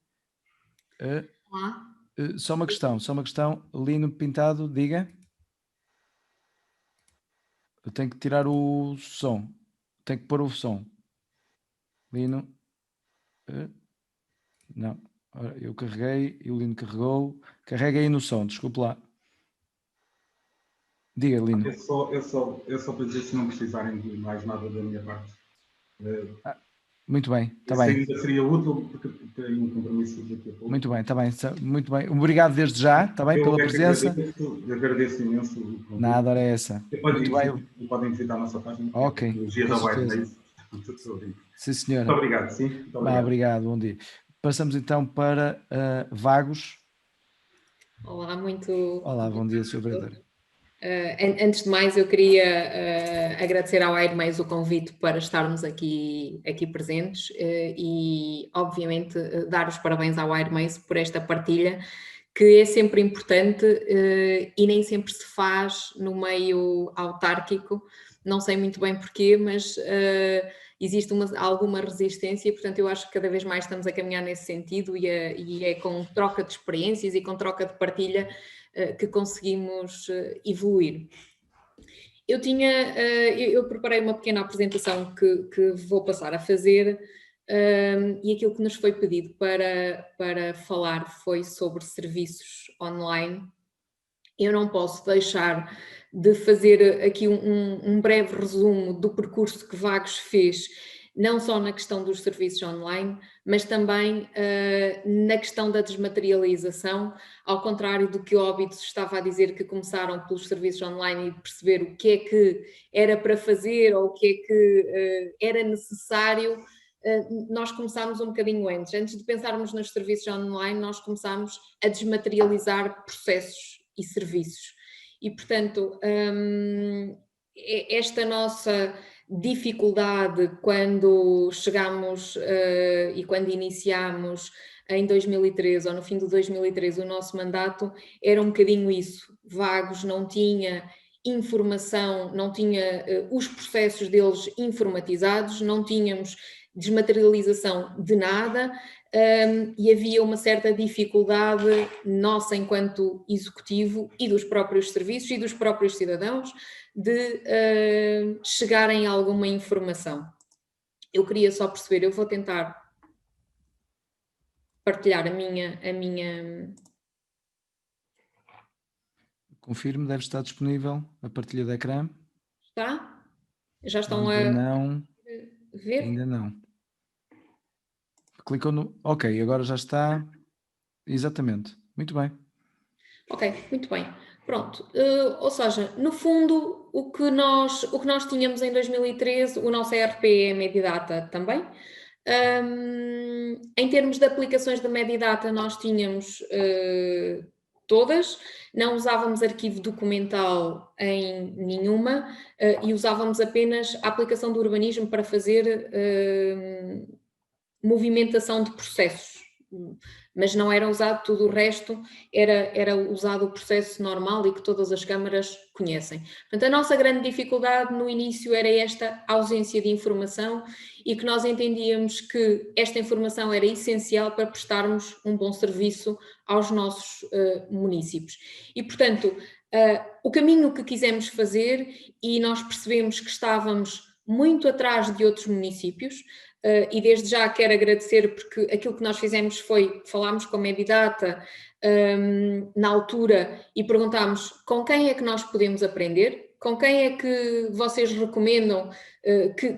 Olá. Só uma questão. Lino Pintado, diga. Eu tenho que tirar o som. Tenho que pôr o som. Lino. Não. Ora, eu carreguei e o Lino carregou. Carrega aí no som, desculpe lá. Diga, Lino. É só para dizer, se não precisarem de mais nada da minha parte. Muito bem, está bem. Ainda seria útil, porque tenho um compromisso daqui a pouco. Muito bem, está bem. Muito bem. Obrigado desde já, está bem, pela presença. Agradeço imenso. Nada, era essa. Podem visitar a nossa página. Ok. Dia da WireMaze. Sim, senhora. Muito obrigado, sim. Muito obrigado. Obrigado, bom dia. Passamos então para Vagos. Olá, muito... Olá, bom dia, Sr. Vereador. Antes de mais, eu queria agradecer ao WireMaze o convite para estarmos aqui presentes e, obviamente, dar os parabéns ao WireMaze por esta partilha, que é sempre importante e nem sempre se faz no meio autárquico. Não sei muito bem porquê, mas existe alguma resistência e, portanto, eu acho que cada vez mais estamos a caminhar nesse sentido e é com troca de experiências e com troca de partilha que conseguimos evoluir. Eu preparei uma pequena apresentação que vou passar a fazer e aquilo que nos foi pedido para falar foi sobre serviços online. Eu não posso deixar de fazer aqui um breve resumo do percurso que Vagos fez, não só na questão dos serviços online, mas também na questão da desmaterialização, ao contrário do que o Óbidos estava a dizer, que começaram pelos serviços online e perceber o que é que era para fazer ou o que é que era necessário. Nós começámos um bocadinho antes de pensarmos nos serviços online, nós começámos a desmaterializar processos e serviços. E, portanto, esta nossa dificuldade quando chegámos e quando iniciámos em 2013 ou no fim de 2013 o nosso mandato era um bocadinho isso, vagos, não tinha informação, não tinha os processos deles informatizados, não tínhamos desmaterialização de nada, e havia uma certa dificuldade nossa enquanto executivo e dos próprios serviços e dos próprios cidadãos de chegarem a alguma informação. Eu queria só perceber, eu vou tentar partilhar a minha... Confirmo, deve estar disponível a partilha de ecrã. Está? Já estão Ainda a não, ver? ainda não. Clicam no... Ok, agora já está. Exatamente. Muito bem. Ok, muito bem. Pronto. Ou seja, no fundo, o que nós tínhamos em 2013, o nosso ERP é Medidata também. Em termos de aplicações da Medidata, nós tínhamos todas, não usávamos arquivo documental em nenhuma e usávamos apenas a aplicação do urbanismo para fazer movimentação de processos, mas não era usado tudo o resto, era usado o processo normal e que todas as câmaras conhecem. Portanto, a nossa grande dificuldade no início era esta ausência de informação e que nós entendíamos que esta informação era essencial para prestarmos um bom serviço aos nossos municípios. E, portanto, o caminho que quisemos fazer, e nós percebemos que estávamos muito atrás de outros municípios, e desde já quero agradecer porque aquilo que nós fizemos foi, falámos com a Medidata na altura e perguntámos com quem é que nós podemos aprender, com quem é que vocês recomendam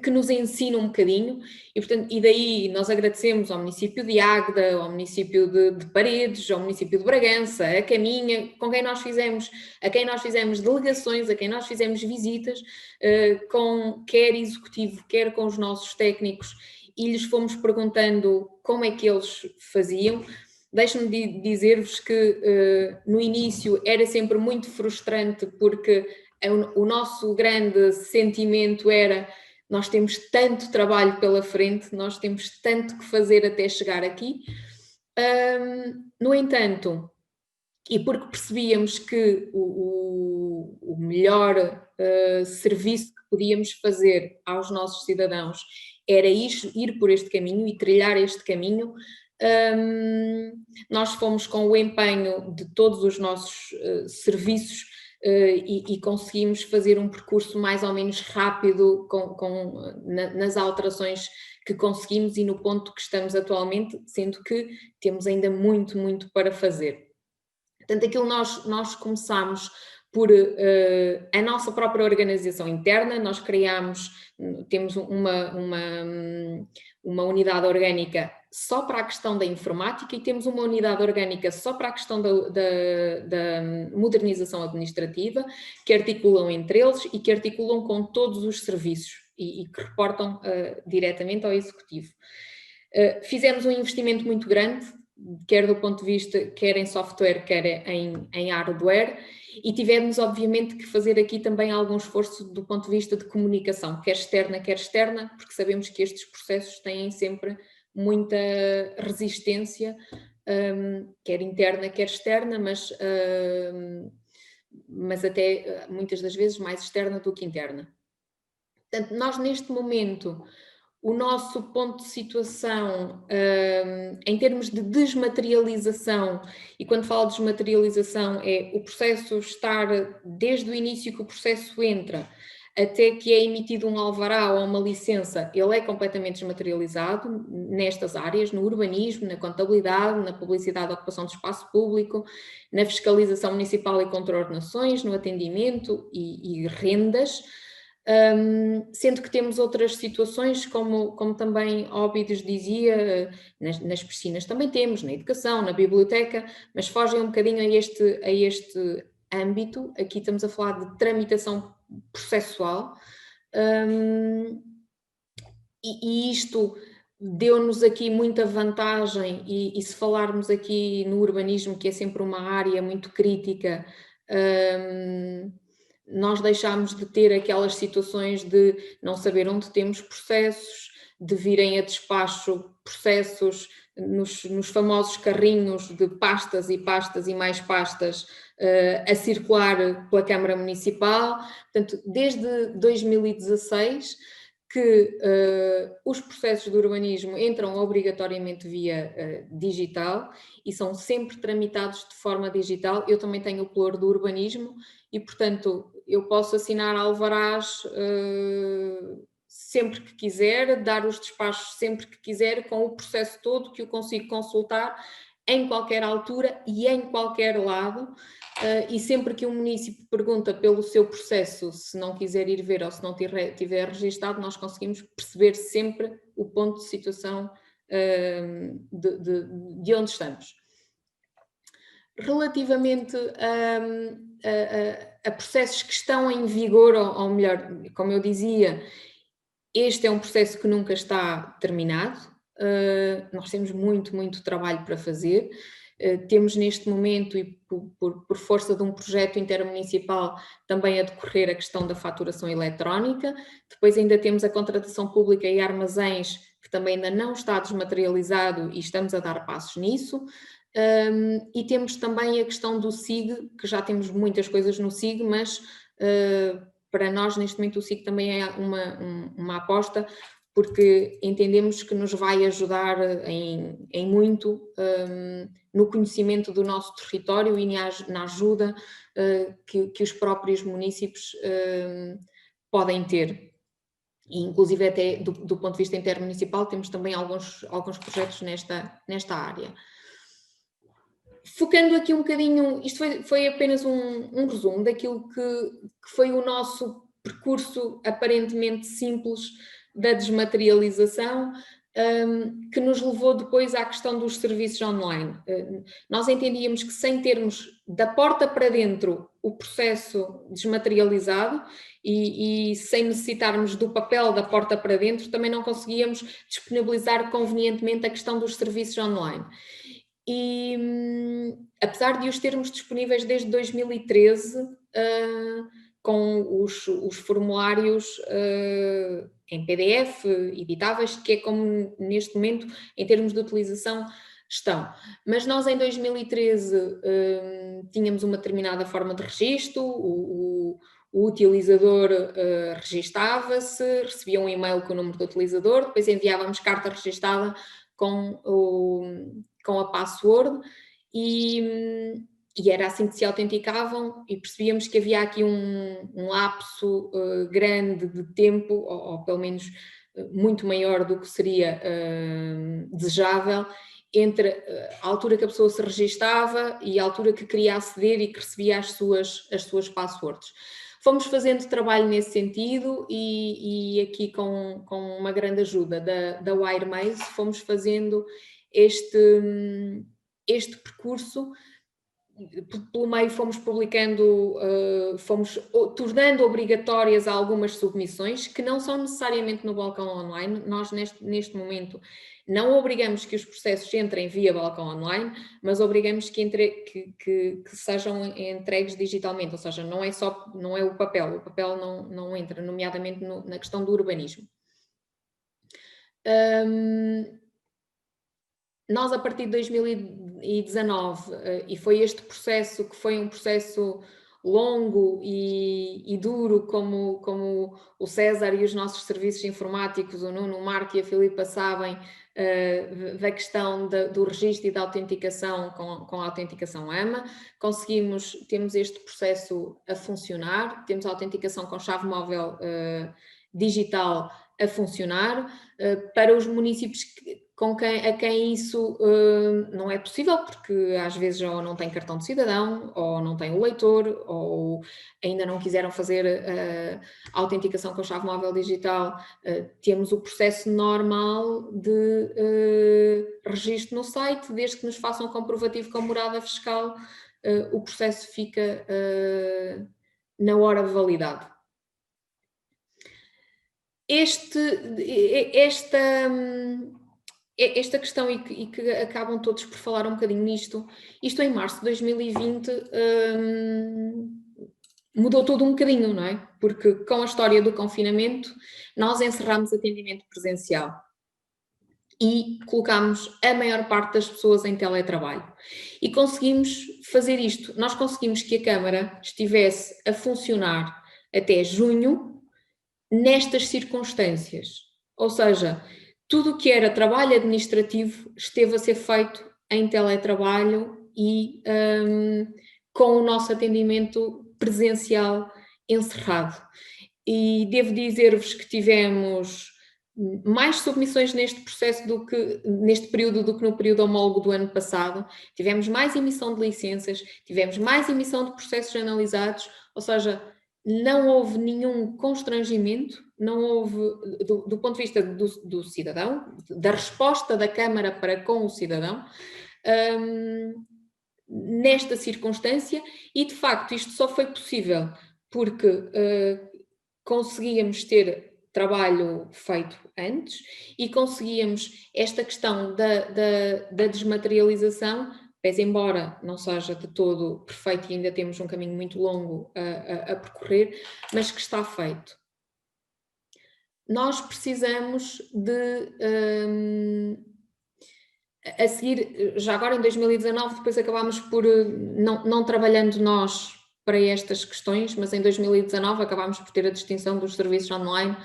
que nos ensine um bocadinho, e, portanto, e daí nós agradecemos ao município de Águeda, ao município de Paredes, ao município de Bragança, a Caminha, com quem nós fizemos, a quem nós fizemos delegações, a quem nós fizemos visitas, com quer executivo, quer com os nossos técnicos, e lhes fomos perguntando como é que eles faziam. Deixe-me dizer-vos que no início era sempre muito frustrante porque o nosso grande sentimento era: nós temos tanto trabalho pela frente, nós temos tanto que fazer até chegar aqui. No entanto, e porque percebíamos que o melhor serviço que podíamos fazer aos nossos cidadãos era ir por este caminho e trilhar este caminho, nós fomos com o empenho de todos os nossos serviços e conseguimos fazer um percurso mais ou menos rápido nas alterações que conseguimos e no ponto que estamos atualmente, sendo que temos ainda muito, muito para fazer. Portanto, aquilo nós começámos por a nossa própria organização interna, nós temos uma unidade orgânica só para a questão da informática e temos uma unidade orgânica só para a questão da modernização administrativa, que articulam entre eles e que articulam com todos os serviços e que reportam diretamente ao Executivo. Fizemos um investimento muito grande, quer do ponto de vista, quer em software, quer em hardware, e tivemos obviamente que fazer aqui também algum esforço do ponto de vista de comunicação, quer externa, porque sabemos que estes processos têm sempre muita resistência, quer interna, quer externa, mas até muitas das vezes mais externa do que interna. Portanto, nós neste momento, o nosso ponto de situação em termos de desmaterialização, e quando falo de desmaterialização é o processo estar, desde o início que o processo entra, até que é emitido um alvará ou uma licença, ele é completamente desmaterializado nestas áreas, no urbanismo, na contabilidade, na publicidade e ocupação de espaço público, na fiscalização municipal e contraordenações, no atendimento e rendas. Sendo que temos outras situações, como também Óbidos dizia, nas piscinas também temos, na educação, na biblioteca, mas fogem um bocadinho a este âmbito. Aqui estamos a falar de tramitação processual, e isto deu-nos aqui muita vantagem, e se falarmos aqui no urbanismo, que é sempre uma área muito crítica, nós deixámos de ter aquelas situações de não saber onde temos processos, de virem a despacho processos nos famosos carrinhos de pastas e mais pastas a circular pela Câmara Municipal. Portanto, desde 2016 que os processos de urbanismo entram obrigatoriamente via digital e são sempre tramitados de forma digital. Eu também tenho o pluro do urbanismo e, portanto, eu posso assinar alvarás sempre que quiser, dar os despachos sempre que quiser, com o processo todo que eu consigo consultar em qualquer altura e em qualquer lado. E sempre que um município pergunta pelo seu processo, se não quiser ir ver ou se não tiver registado, nós conseguimos perceber sempre o ponto de situação de onde estamos. Relativamente a processos que estão em vigor, ou melhor, como eu dizia, este é um processo que nunca está terminado. Nós temos muito trabalho para fazer. Temos neste momento, e por força de um projeto intermunicipal, também a decorrer a questão da faturação eletrónica. Depois ainda temos a contratação pública e armazéns, que também ainda não está desmaterializado e estamos a dar passos nisso. E temos também a questão do SIG, que já temos muitas coisas no SIG, mas para nós neste momento o SIG também é uma aposta, porque entendemos que nos vai ajudar em muito no conhecimento do nosso território e na ajuda que os próprios municípios podem ter. E, inclusive, até do ponto de vista intermunicipal, temos também alguns projetos nesta área. Focando aqui um bocadinho, isto foi apenas um resumo daquilo que foi o nosso percurso aparentemente simples da desmaterialização, que nos levou depois à questão dos serviços online. Nós entendíamos que sem termos da porta para dentro o processo desmaterializado e sem necessitarmos do papel da porta para dentro, também não conseguíamos disponibilizar convenientemente a questão dos serviços online. E apesar de os termos disponíveis desde 2013, com os formulários em PDF, editáveis, que é como neste momento, em termos de utilização, estão. Mas nós em 2013 tínhamos uma determinada forma de registro, o utilizador registava-se, recebia um e-mail com o número do utilizador, depois enviávamos carta registada com a password e era assim que se autenticavam, e percebíamos que havia aqui um lapso grande de tempo, ou pelo menos muito maior do que seria desejável, entre a altura que a pessoa se registava e a altura que queria aceder e que recebia as suas passwords. Fomos fazendo trabalho nesse sentido e aqui com uma grande ajuda da WireMaze fomos fazendo este percurso. Pelo meio fomos publicando, fomos tornando obrigatórias algumas submissões que não são necessariamente no balcão online. Nós neste momento não obrigamos que os processos entrem via balcão online, mas obrigamos que sejam entregues digitalmente, ou seja, não é o papel não entra, nomeadamente na questão do urbanismo. Nós, a partir de 2019, e foi este processo que foi um processo longo e duro, como o César e os nossos serviços informáticos, o Nuno, o Marco e a Filipa sabem, da questão do registro e da autenticação com a autenticação AMA. Temos este processo a funcionar, temos a autenticação com chave móvel digital a funcionar. Para os municípios a quem isso não é possível, porque às vezes ou não tem cartão de cidadão, ou não tem o leitor, ou ainda não quiseram fazer a autenticação com a chave móvel digital, temos o processo normal de registro no site, desde que nos façam um comprovativo com morada fiscal, o processo fica na hora de validade. Esta questão, e que acabam todos por falar um bocadinho nisto, isto em março de 2020 mudou tudo um bocadinho, não é? Porque com a história do confinamento nós encerramos atendimento presencial e colocámos a maior parte das pessoas em teletrabalho. E conseguimos fazer isto. Nós conseguimos que a Câmara estivesse a funcionar até junho nestas circunstâncias. Ou seja, tudo o que era trabalho administrativo esteve a ser feito em teletrabalho e com o nosso atendimento presencial encerrado. E devo dizer-vos que tivemos mais submissões neste processo neste período do que no período homólogo do ano passado. Tivemos mais emissão de licenças, tivemos mais emissão de processos analisados, ou seja, não houve nenhum constrangimento, não houve, do ponto de vista do cidadão, da resposta da Câmara para com o cidadão, nesta circunstância, e de facto isto só foi possível porque conseguíamos ter trabalho feito antes e conseguíamos esta questão da desmaterialização, pese embora não seja de todo perfeito e ainda temos um caminho muito longo a percorrer, mas que está feito. Nós precisamos de, a seguir, já agora em 2019, depois acabámos por, não trabalhando nós para estas questões, mas em 2019 acabámos por ter a distinção dos serviços online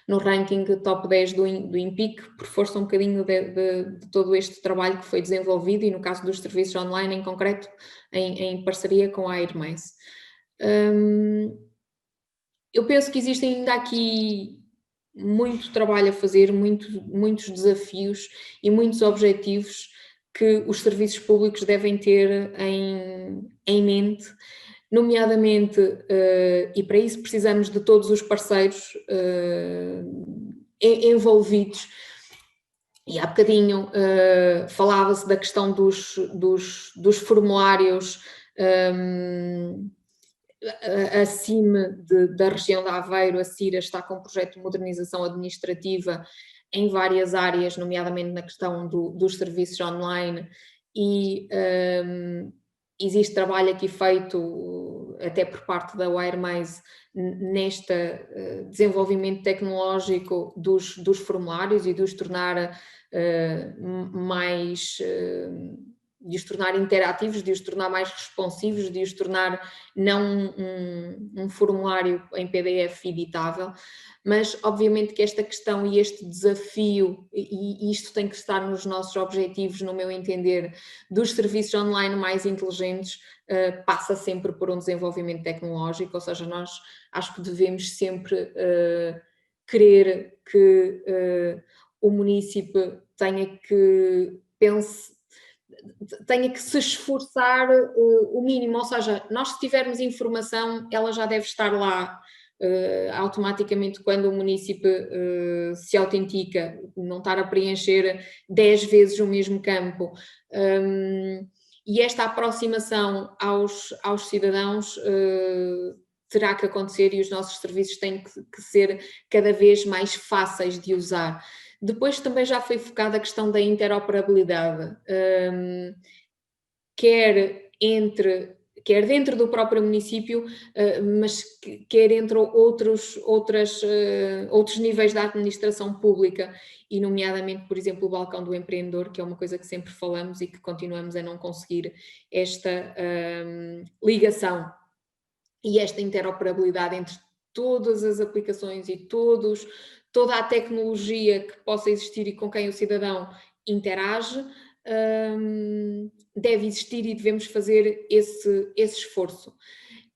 no ranking top 10 do INPIC, por força um bocadinho de todo este trabalho que foi desenvolvido e no caso dos serviços online em concreto, em parceria com a Airmace. Eu penso que existem ainda aqui muito trabalho a fazer, muitos desafios e muitos objetivos que os serviços públicos devem ter em mente, nomeadamente, e para isso precisamos de todos os parceiros envolvidos. E há bocadinho falava-se da questão dos formulários acima da região de Aveiro. A CIRA está com um projeto de modernização administrativa em várias áreas, nomeadamente na questão dos serviços online, e existe trabalho aqui feito até por parte da Airmace neste desenvolvimento tecnológico dos formulários e de os tornar de os tornar interativos, de os tornar mais responsivos, de os tornar não um formulário em PDF editável, mas obviamente que esta questão e este desafio, e isto tem que estar nos nossos objetivos, no meu entender, dos serviços online mais inteligentes, passa sempre por um desenvolvimento tecnológico, ou seja, nós acho que devemos sempre querer que o município tenha que se esforçar o mínimo, ou seja, nós se tivermos informação, ela já deve estar lá automaticamente quando o município se autentica, não estar a preencher 10 vezes o mesmo campo. E esta aproximação aos cidadãos terá que acontecer, e os nossos serviços têm que ser cada vez mais fáceis de usar. Depois também já foi focada a questão da interoperabilidade, quer dentro do próprio município, mas quer entre outros níveis da administração pública, e nomeadamente, por exemplo, o balcão do empreendedor, que é uma coisa que sempre falamos e que continuamos a não conseguir esta ligação e esta interoperabilidade entre todas as aplicações e toda a tecnologia que possa existir e com quem o cidadão interage. Deve existir e devemos fazer esse esforço.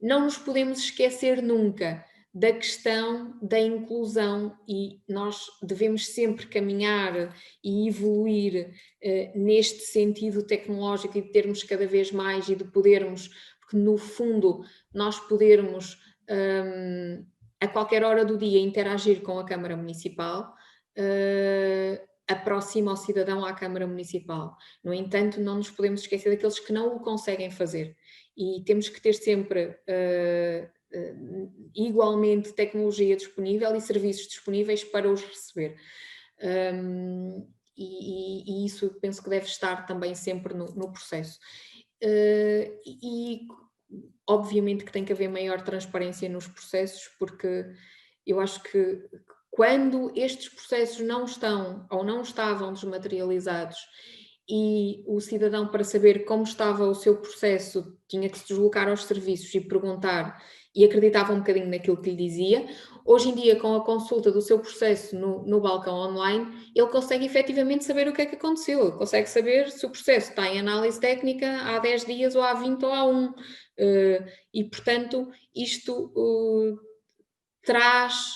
Não nos podemos esquecer nunca da questão da inclusão, e nós devemos sempre caminhar e evoluir neste sentido tecnológico, e de termos cada vez mais e de podermos, porque no fundo nós podermos a qualquer hora do dia interagir com a Câmara Municipal, aproxima o cidadão à Câmara Municipal. No entanto, não nos podemos esquecer daqueles que não o conseguem fazer, e temos que ter sempre igualmente tecnologia disponível e serviços disponíveis para os receber. E isso penso que deve estar também sempre no processo. E obviamente que tem que haver maior transparência nos processos, porque eu acho que quando estes processos não estão ou não estavam desmaterializados e o cidadão, para saber como estava o seu processo, tinha que se deslocar aos serviços e perguntar, e acreditava um bocadinho naquilo que lhe dizia. Hoje em dia, com a consulta do seu processo no balcão online, ele consegue efetivamente saber o que é que aconteceu, ele consegue saber se o processo está em análise técnica há 10 dias ou há 20 ou há 1. E, portanto, isto traz,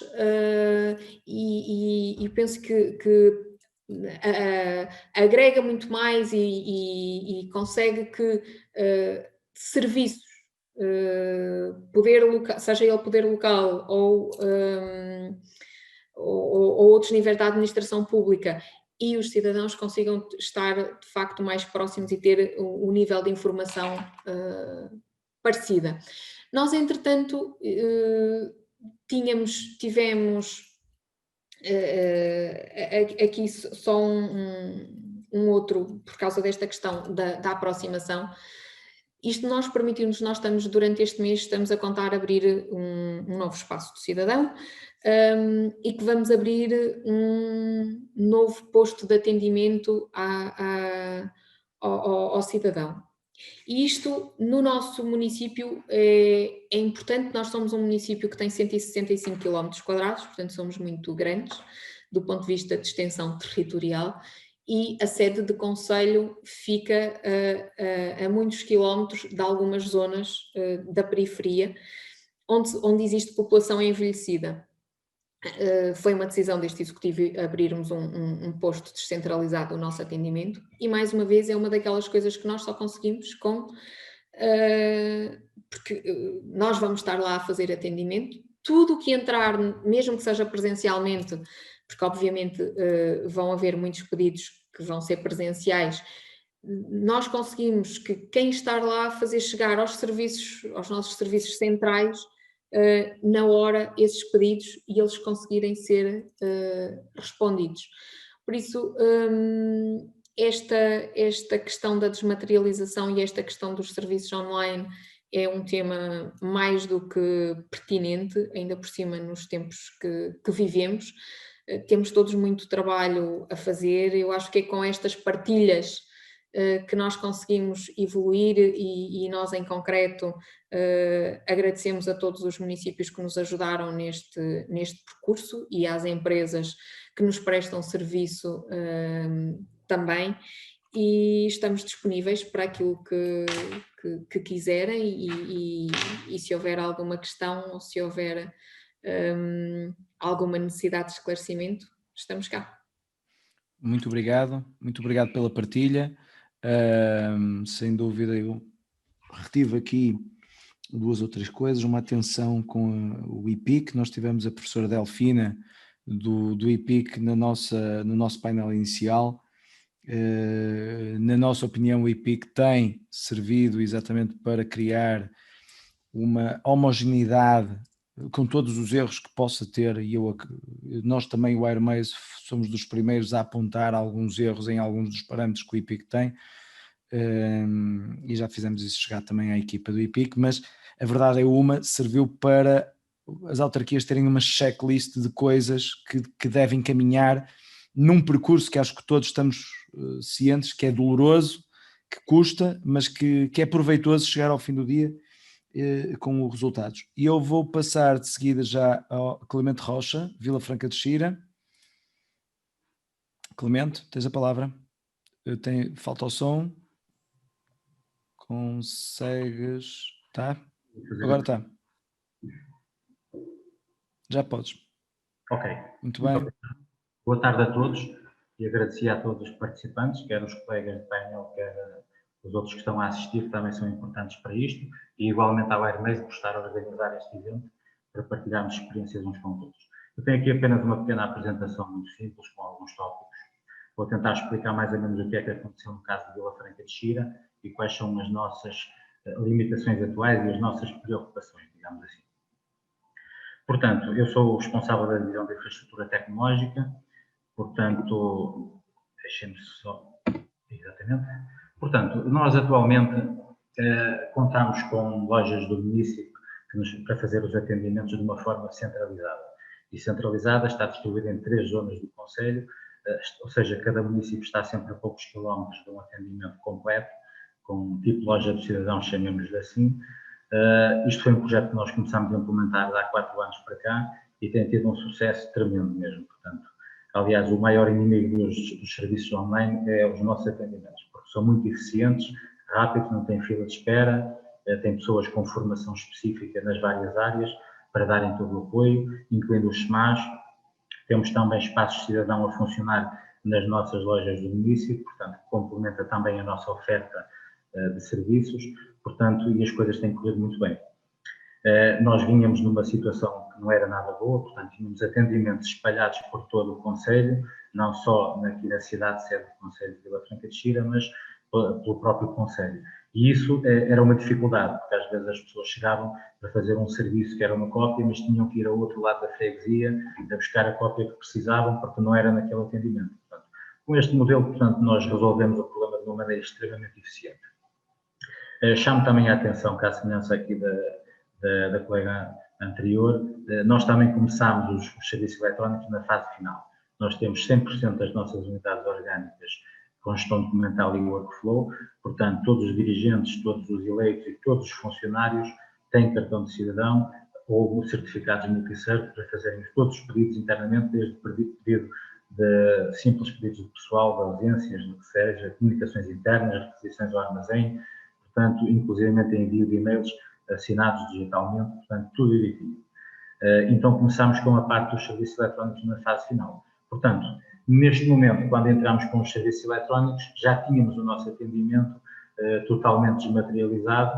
e penso que agrega muito mais e consegue que serviços, poder local, seja ele poder local ou outros níveis da administração pública, e os cidadãos consigam estar de facto mais próximos e ter um nível de informação parecida. Nós, entretanto, tivemos aqui só um outro, por causa desta questão da aproximação. Isto nós permitiu-nos, nós estamos durante este mês, estamos a contar abrir um novo espaço do cidadão, e que vamos abrir um novo posto de atendimento ao cidadão. E isto, no nosso município, é importante. Nós somos um município que tem 165 km², portanto somos muito grandes do ponto de vista de extensão territorial, e a sede de concelho fica a muitos quilómetros de algumas zonas da periferia, onde existe população envelhecida. Foi uma decisão deste executivo abrirmos um posto descentralizado do nosso atendimento, e mais uma vez é uma daquelas coisas que nós só conseguimos porque nós vamos estar lá a fazer atendimento. Tudo o que entrar, mesmo que seja presencialmente, porque obviamente vão haver muitos pedidos que vão ser presenciais, nós conseguimos que quem está lá fazer chegar aos nossos serviços centrais, na hora, esses pedidos, e eles conseguirem ser respondidos. Por isso, esta questão da desmaterialização e esta questão dos serviços online é um tema mais do que pertinente, ainda por cima nos tempos que vivemos. Temos todos muito trabalho a fazer. Eu acho que é com estas partilhas que nós conseguimos evoluir, e nós em concreto agradecemos a todos os municípios que nos ajudaram neste percurso, e às empresas que nos prestam serviço também, e estamos disponíveis para aquilo que quiserem, e se houver alguma questão ou se houver alguma necessidade de esclarecimento, estamos cá. Muito obrigado pela partilha. Sem dúvida, eu retive aqui 2 ou 3 coisas. Uma atenção com o IPIC. Nós tivemos a professora Delfina do IPIC no nosso painel inicial. Na nossa opinião, o IPIC tem servido exatamente para criar uma homogeneidade com todos os erros que possa ter, e nós também, o Airmaze, somos dos primeiros a apontar alguns erros em alguns dos parâmetros que o IPIC tem, e já fizemos isso chegar também à equipa do IPIC, mas a verdade é serviu para as autarquias terem uma checklist de coisas que devem caminhar num percurso que acho que todos estamos cientes que é doloroso, que custa, mas que é proveitoso chegar ao fim do dia com os resultados. E eu vou passar de seguida já ao Clemente Rocha, Vila Franca de Xira. Clemente, tens a palavra. Falta o som. Consegues? Tá? Agora está. Já podes. Ok. Muito bem. Boa tarde a todos, e agradecer a todos os participantes, quer os colegas de painel, quer os outros que estão a assistir, que também são importantes para isto, e igualmente ao Airmaze por estar a organizar este evento para partilharmos experiências uns com os outros. Eu tenho aqui apenas uma pequena apresentação muito simples, com alguns tópicos. Vou tentar explicar mais ou menos o que é que aconteceu no caso de Vila Franca de Xira e quais são as nossas limitações atuais e as nossas preocupações, digamos assim. Portanto, eu sou o responsável da divisão de infraestrutura tecnológica, portanto, deixem-me só... Exatamente. Portanto, nós atualmente contamos com lojas do município para fazer os atendimentos de uma forma centralizada. e centralizada, está distribuída em 3 zonas do concelho, ou seja, cada município está sempre a poucos quilómetros de um atendimento completo, com tipo loja do cidadão, chamemos-lhe assim. Isto foi um projeto que nós começámos a implementar há 4 anos para cá e tem tido um sucesso tremendo mesmo, portanto. Aliás, o maior inimigo dos serviços online é os nossos atendimentos, porque são muito eficientes, rápidos, não têm fila de espera, têm pessoas com formação específica nas várias áreas para darem todo o apoio, incluindo os SMAs. Temos também espaços de cidadão a funcionar nas nossas lojas do município, portanto, complementa também a nossa oferta de serviços, portanto, e as coisas têm corrido muito bem. Nós vínhamos numa situação que não era nada boa, portanto, tínhamos atendimentos espalhados por todo o concelho, não só aqui na cidade, sede do concelho de Vila Franca de Xira, mas pelo próprio concelho. E isso era uma dificuldade, porque às vezes as pessoas chegavam para fazer um serviço que era uma cópia, mas tinham que ir ao outro lado da freguesia a buscar a cópia que precisavam, porque não era naquele atendimento. Portanto, com este modelo, portanto, nós resolvemos o problema de uma maneira extremamente eficiente. Chamo também a atenção, que à semelhança aqui da colega anterior, nós também começámos os serviços eletrónicos na fase final. Nós temos 100% das nossas unidades orgânicas com gestão documental e workflow, portanto, todos os dirigentes, todos os eleitos e todos os funcionários têm cartão de cidadão ou certificados multicert para fazerem todos os pedidos internamente, desde o pedido de simples pedidos de pessoal, de ausências, do que seja, comunicações internas, requisições ao armazém, portanto, inclusivamente envio de e-mails assinados digitalmente, portanto, tudo direitinho. Então, começámos com a parte dos serviços eletrónicos na fase final. Portanto, neste momento, quando entramos com os serviços eletrónicos, já tínhamos o nosso atendimento totalmente desmaterializado.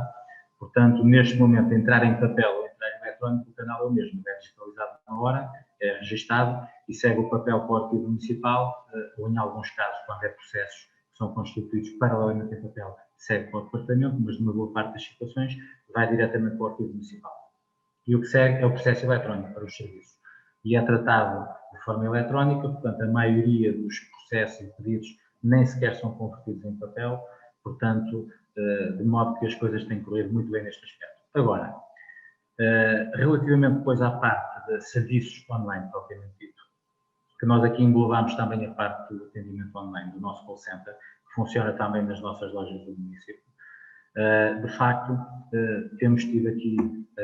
Portanto, neste momento, entrar em papel ou entrar em eletrónico, o canal é o mesmo, é digitalizado na hora, é registado e segue o papel para o arquivo municipal, ou em alguns casos, quando é processos que são constituídos paralelamente em papel, segue para o departamento, mas numa boa parte das situações vai diretamente para o arquivo municipal. E o que segue é o processo eletrónico para os serviços. E é tratado de forma eletrónica, portanto, a maioria dos processos e pedidos nem sequer são convertidos em papel, portanto, de modo que as coisas têm corrido muito bem neste aspecto. Agora, relativamente depois à parte de serviços online, propriamente dito, que nós aqui englobamos também a parte do atendimento online do nosso call center, que funciona também nas nossas lojas do município. De facto, temos tido aqui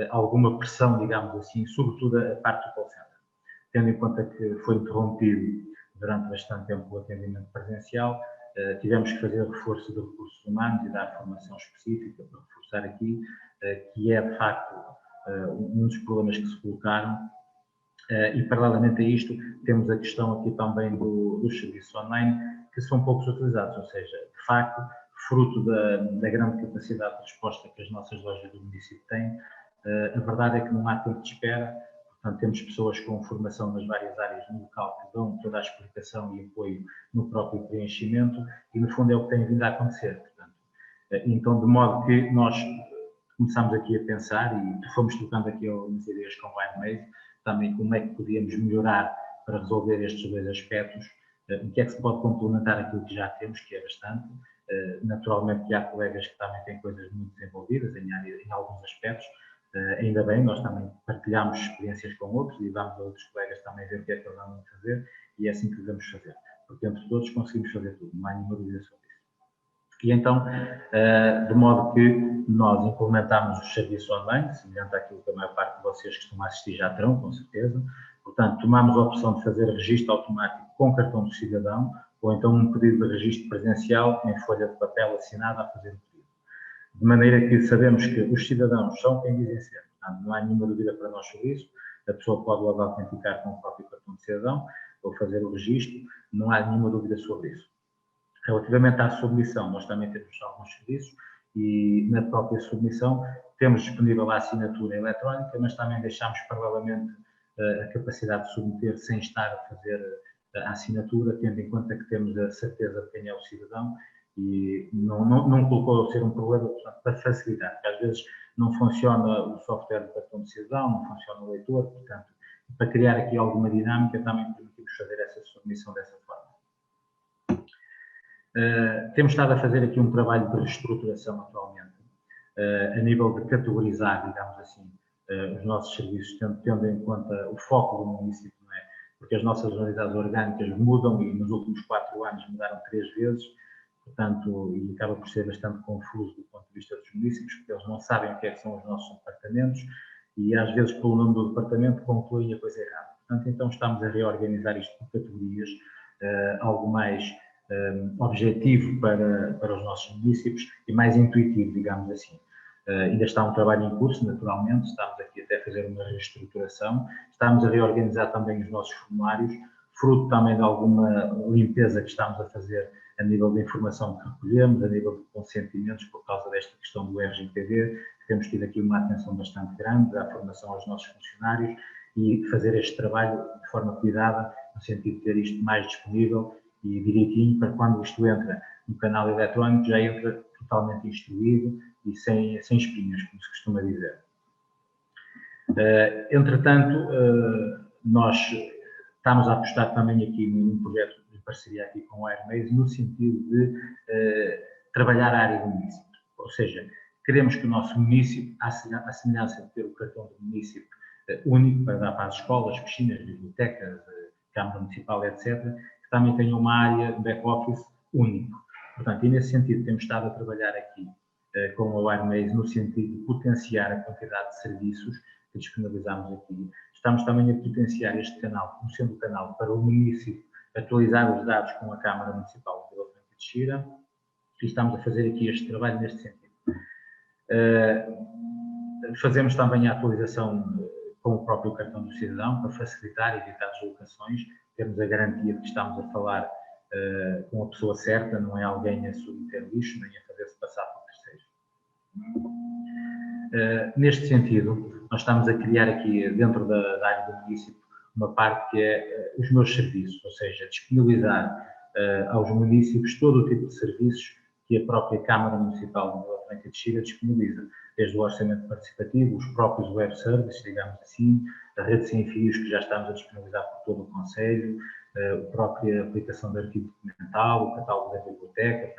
alguma pressão, digamos assim, sobretudo a parte do call center. Tendo em conta que foi interrompido durante bastante tempo o atendimento presencial, tivemos que fazer reforço de recursos humanos e dar formação específica para reforçar aqui, que é, de facto, um dos problemas que se colocaram. E, paralelamente a isto, temos a questão aqui também dos serviços online, que são poucos utilizados, ou seja, de facto, fruto da grande capacidade de resposta que as nossas lojas do município têm, a verdade é que não há tempo de espera. Portanto, temos pessoas com formação nas várias áreas no local que dão toda a explicação e apoio no próprio preenchimento e, no fundo, é o que tem vindo a acontecer. Portanto, então, de modo que nós começamos aqui a pensar e fomos tocando aqui algumas ideias com o iMaze, também como é que podíamos melhorar para resolver estes dois aspectos, o que é que se pode complementar aquilo que já temos, que é bastante. Naturalmente que há colegas que também têm coisas muito desenvolvidas em alguns aspectos, ainda bem, nós também partilhamos experiências com outros e damos a outros colegas também ver o que é que eles andam a fazer e é assim que devemos fazer, porque entre todos conseguimos fazer tudo, não há nenhuma dúvida sobre isso. E então, de modo que nós implementámos os serviços online, semelhante àquilo que a maior parte de vocês que estão a assistir já terão, com certeza. Portanto, tomámos a opção de fazer registro automático com cartão do cidadão, ou então um pedido de registro presencial em folha de papel assinada a fazer o pedido. De maneira que sabemos que os cidadãos são quem dizem ser. Portanto, não há nenhuma dúvida para nós sobre isso. A pessoa pode logo autenticar com o próprio cartão de cidadão ou fazer o registro, não há nenhuma dúvida sobre isso. Relativamente à submissão, nós também temos alguns serviços e na própria submissão temos disponível a assinatura eletrónica, mas também deixamos paralelamente a capacidade de submeter sem estar a fazer a assinatura, tendo em conta que temos a certeza de quem é o cidadão e não colocou a ser um problema, portanto, para facilitar, porque às vezes não funciona o software do cartão de cidadão, não funciona o leitor, portanto, para criar aqui alguma dinâmica também permitimos fazer essa submissão dessa forma. Temos estado a fazer aqui um trabalho de reestruturação atualmente, a nível de categorizar, digamos assim, os nossos serviços, tendo em conta o foco do município, não é? Porque as nossas unidades orgânicas mudam e nos últimos 4 anos mudaram 3 vezes, portanto, e acaba por ser bastante confuso do ponto de vista dos municípios, porque eles não sabem o que é que são os nossos departamentos e às vezes pelo nome do departamento concluem a coisa errada. Portanto, então estamos a reorganizar isto por categorias, algo mais objetivo para os nossos municípios e mais intuitivo, digamos assim. Ainda está um trabalho em curso, naturalmente, estamos aqui até a fazer uma reestruturação, estamos a reorganizar também os nossos formulários, fruto também de alguma limpeza que estamos a fazer a nível de informação que recolhemos, a nível de consentimentos por causa desta questão do RGPD, temos tido aqui uma atenção bastante grande à formação aos nossos funcionários e fazer este trabalho de forma cuidada, no sentido de ter isto mais disponível e direitinho para quando isto entra no canal eletrónico, já entra totalmente instruído e sem espinhas, como se costuma dizer. Entretanto, nós estamos a apostar também aqui num projeto de parceria aqui com o Airmaze, no sentido de trabalhar a área do município. Ou seja, queremos que o nosso município, à semelhança de ter o cartão do município único para dar para as escolas, piscinas, bibliotecas, Câmara Municipal, etc., que também tenha uma área de back-office único. Portanto, e nesse sentido temos estado a trabalhar aqui com o Airmaze no sentido de potenciar a quantidade de serviços que disponibilizamos aqui. Estamos também a potenciar este canal, como sendo o canal para o município atualizar os dados com a Câmara Municipal de Vila Franca de Xira e estamos a fazer aqui este trabalho neste sentido. Fazemos também a atualização com o próprio cartão do cidadão para facilitar e evitar deslocações. Temos a garantia de que estamos a falar com a pessoa certa, não é alguém a submeter lixo, nem a fazer-se passar por terceiros. Neste sentido, nós estamos a criar aqui, dentro da área do município, uma parte que é os meus serviços, ou seja, disponibilizar aos municípios todo o tipo de serviços que a própria Câmara Municipal de Vila Franca de Xira disponibiliza, desde o orçamento participativo, os próprios web services, digamos assim, a rede sem fios que já estamos a disponibilizar por todo o Conselho, a própria aplicação de arquivo documental, o catálogo da biblioteca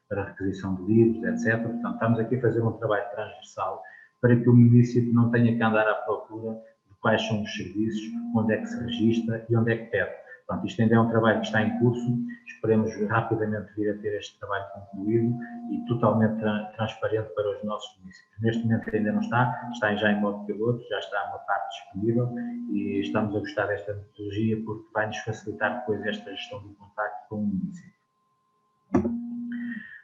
para a requisição de livros, etc. Portanto, estamos aqui a fazer um trabalho transversal para que o município não tenha que andar à procura de quais são os serviços, onde é que se registra e onde é que pede. Portanto, isto ainda é um trabalho que está em curso, esperemos rapidamente vir a ter este trabalho concluído e totalmente transparente para os nossos municípios. Neste momento ainda não está já em modo piloto, já está uma parte disponível e estamos a gostar desta metodologia porque vai-nos facilitar depois esta gestão do contacto com o município.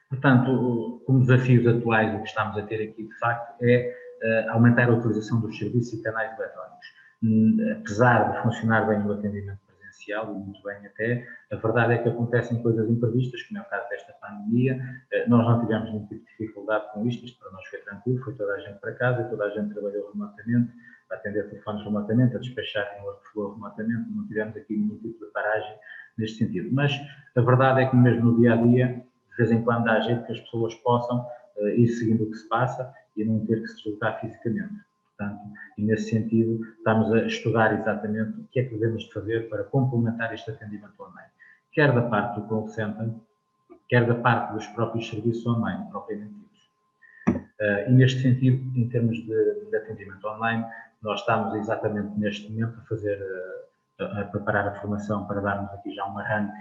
Portanto, como desafios atuais, o que estamos a ter aqui, de facto, é aumentar a utilização dos serviços e canais eletrónicos. Apesar de funcionar bem o atendimento presencial, e muito bem até, a verdade é que acontecem coisas imprevistas, como é o caso desta pandemia. Nós não tivemos nenhum tipo de dificuldade com isto para nós foi tranquilo, foi toda a gente para casa, toda a gente trabalhou remotamente, a atender telefones remotamente, a despachar em workflow remotamente, não tivemos aqui nenhum tipo de paragem neste sentido. Mas a verdade é que mesmo no dia-a-dia, de vez em quando há jeito que as pessoas possam ir seguindo o que se passa e não ter que se deslocar fisicamente. Portanto, e nesse sentido, estamos a estudar exatamente o que é que devemos de fazer para complementar este atendimento online, quer da parte do call center, quer da parte dos próprios serviços online, propriamente ditos. E neste sentido, em termos de atendimento online, nós estamos exatamente neste momento a fazer, a preparar a formação para darmos aqui já um arranque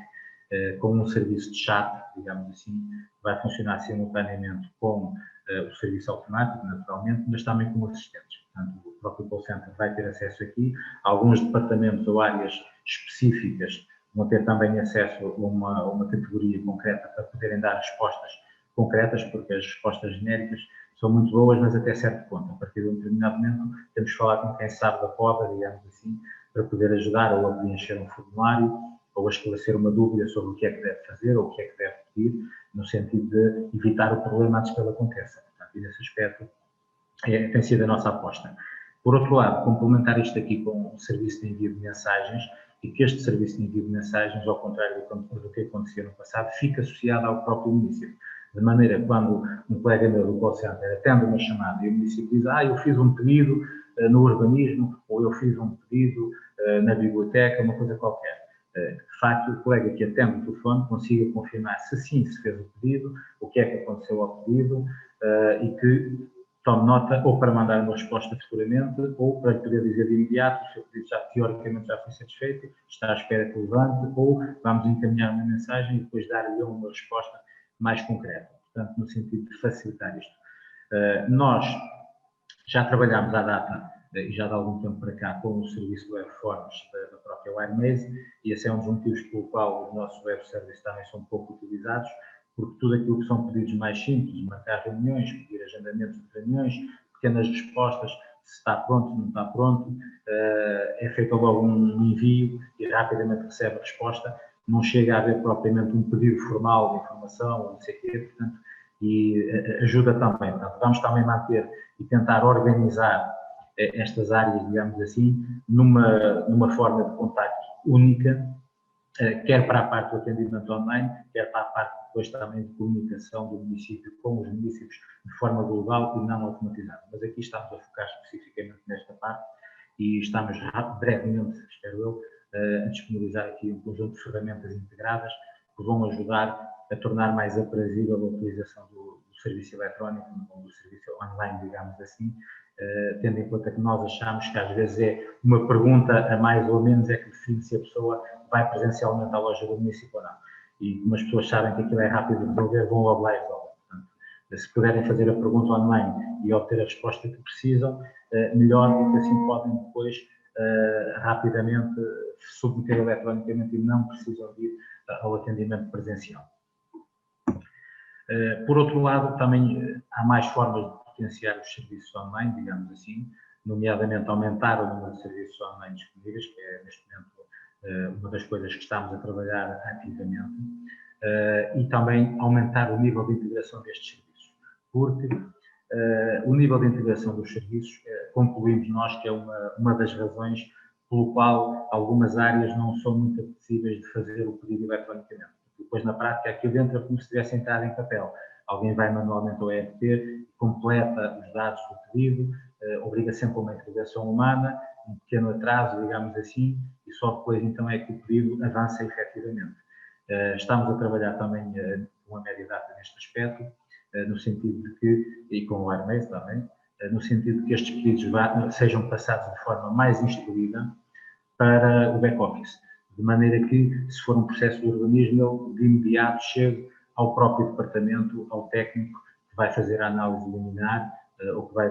com um serviço de chat, digamos assim, vai funcionar simultaneamente com o serviço automático, naturalmente, mas também com assistentes. Portanto, o próprio call center vai ter acesso aqui. Alguns departamentos ou áreas específicas vão ter também acesso a uma categoria concreta para poderem dar respostas concretas, porque as respostas genéricas são muito boas, mas até certo ponto. A partir de um determinado momento, temos que falar com quem sabe da poda, digamos assim, para poder ajudar ou a preencher um formulário, ou a esclarecer uma dúvida sobre o que é que deve fazer ou o que é que deve pedir, no sentido de evitar o problema antes que ele aconteça. Portanto, e nesse aspecto tem sido a nossa aposta. Por outro lado, complementar isto aqui com um serviço de envio de mensagens, e que este serviço de envio de mensagens, ao contrário do que acontecia no passado, fica associado ao próprio município. De maneira que quando um colega meu do call center atende uma chamada e o município diz eu fiz um pedido no urbanismo, ou eu fiz um pedido na biblioteca, uma coisa qualquer. De facto, o colega que atende o telefone consiga confirmar se sim se fez o pedido, o que é que aconteceu ao pedido e que tome nota, ou para mandar uma resposta futuramente, ou para lhe poder dizer de imediato, o seu pedido já teoricamente já foi satisfeito, está à espera que levante, ou vamos encaminhar uma mensagem e depois dar-lhe uma resposta mais concreta. Portanto, no sentido de facilitar isto. Nós já trabalhámos à data, e já de algum tempo para cá, com o serviço de web forms da própria WireMaze, e esse é um dos motivos pelo qual os nossos web services também são pouco utilizados, porque tudo aquilo que são pedidos mais simples, marcar reuniões, pedir agendamentos de reuniões, pequenas respostas, se está pronto, não está pronto, é feito logo um envio e rapidamente recebe a resposta, não chega a haver propriamente um pedido formal de informação, não sei o quê, portanto, e ajuda também. Portanto, vamos também manter e tentar organizar estas áreas, digamos assim, numa forma de contacto única, quer para a parte do atendimento online, quer para a parte depois também de comunicação do município com os municípios de forma global e não automatizada. Mas aqui estamos a focar especificamente nesta parte e estamos brevemente, espero eu, a disponibilizar aqui um conjunto de ferramentas integradas que vão ajudar a tornar mais aprazível a utilização do serviço eletrónico, do serviço online, digamos assim, tendo em conta que nós achamos que às vezes é uma pergunta a mais ou menos é que define se a pessoa vai presencialmente à loja do município ou não. E como as pessoas sabem que aquilo é rápido de resolver, vão logo lá e resolvem. Portanto, se puderem fazer a pergunta online e obter a resposta que precisam, melhor, porque assim podem depois rapidamente submeter eletronicamente e não precisam de ir ao atendimento presencial. Por outro lado, também há mais formas de potenciar os serviços online, digamos assim, nomeadamente aumentar o número de serviços online disponíveis, que é neste momento uma das coisas que estamos a trabalhar ativamente, e também aumentar o nível de integração destes serviços, porque o nível de integração dos serviços, concluímos nós que é uma das razões pelo qual algumas áreas não são muito apetecíveis de fazer o pedido eletronicamente. Depois, na prática, aquilo entra como se tivesse entrado em papel. Alguém vai manualmente ao ERP, completa os dados do pedido, obriga sempre a uma intervenção humana, um pequeno atraso, digamos assim, e só depois então é que o pedido avança efetivamente. Estamos a trabalhar também com a média data neste aspecto, no sentido de que, e com o WireMaze também, no sentido de que estes pedidos sejam passados de forma mais instruída para o back-office, de maneira que, se for um processo de urbanismo, ele de imediato chegue ao próprio departamento, ao técnico que vai fazer a análise liminar, ou que vai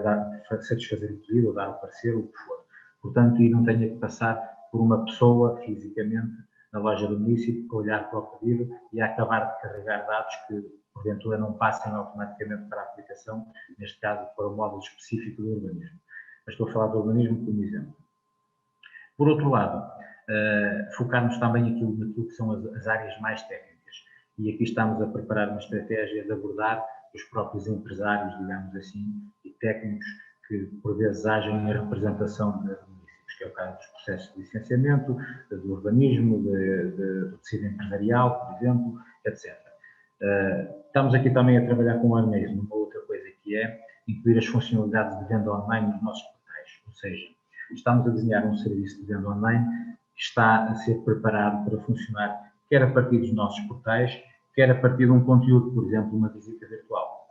satisfazer o pedido, ou dar o parecer, o que for. Portanto, e não tenha que passar por uma pessoa fisicamente na loja do município a olhar para o pedido e a acabar de carregar dados que, porventura, não passem automaticamente para a aplicação, neste caso para o módulo específico do urbanismo. Mas estou a falar do urbanismo como exemplo. Por outro lado, focarmos também naquilo que são as áreas mais técnicas. E aqui estamos a preparar uma estratégia de abordar os próprios empresários, digamos assim, e técnicos que, por vezes, agem na representação de municípios, que é o caso dos processos de licenciamento, do urbanismo, do tecido empresarial, por exemplo, etc. Estamos aqui também a trabalhar com o WireMaze numa outra coisa, que é incluir as funcionalidades de venda online nos nossos portais. Ou seja, estamos a desenhar um serviço de venda online que está a ser preparado para funcionar quer a partir dos nossos portais, quer a partir de um conteúdo, por exemplo, uma visita virtual.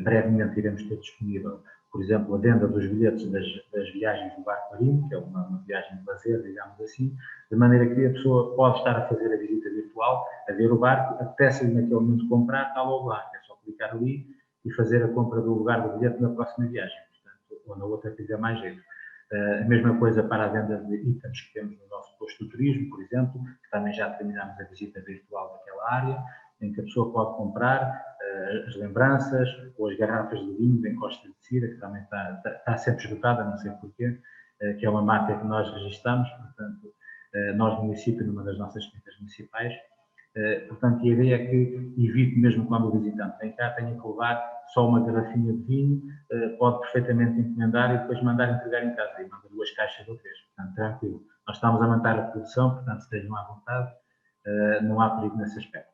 Brevemente iremos ter disponível, por exemplo, a venda dos bilhetes das viagens do barco marino, que é uma viagem de lazer, digamos assim, de maneira que a pessoa pode estar a fazer a visita virtual, a ver o barco, apetece-lhe naquele momento comprar, está logo lá, é só clicar ali e fazer a compra do lugar do bilhete na próxima viagem, portanto, ou na outra que tiver mais jeito. A mesma coisa para a venda de itens que temos no nosso posto de turismo, por exemplo, que também já terminamos a visita virtual daquela área, em que a pessoa pode comprar as lembranças ou as garrafas de vinho da Encosta de Cira, que também está sempre esgotada, não sei porquê, que é uma marca que nós registramos, portanto, nós município, numa das nossas quintas municipais. Portanto, a ideia é que evite, mesmo quando o visitante vem cá, tenha que levar só uma garrafinha de vinho, pode perfeitamente encomendar e depois mandar entregar em casa, e manda 2 caixas ou 3, portanto, tranquilo. Nós estamos a manter a produção, portanto, estejam à vontade, não há perigo nesse aspecto.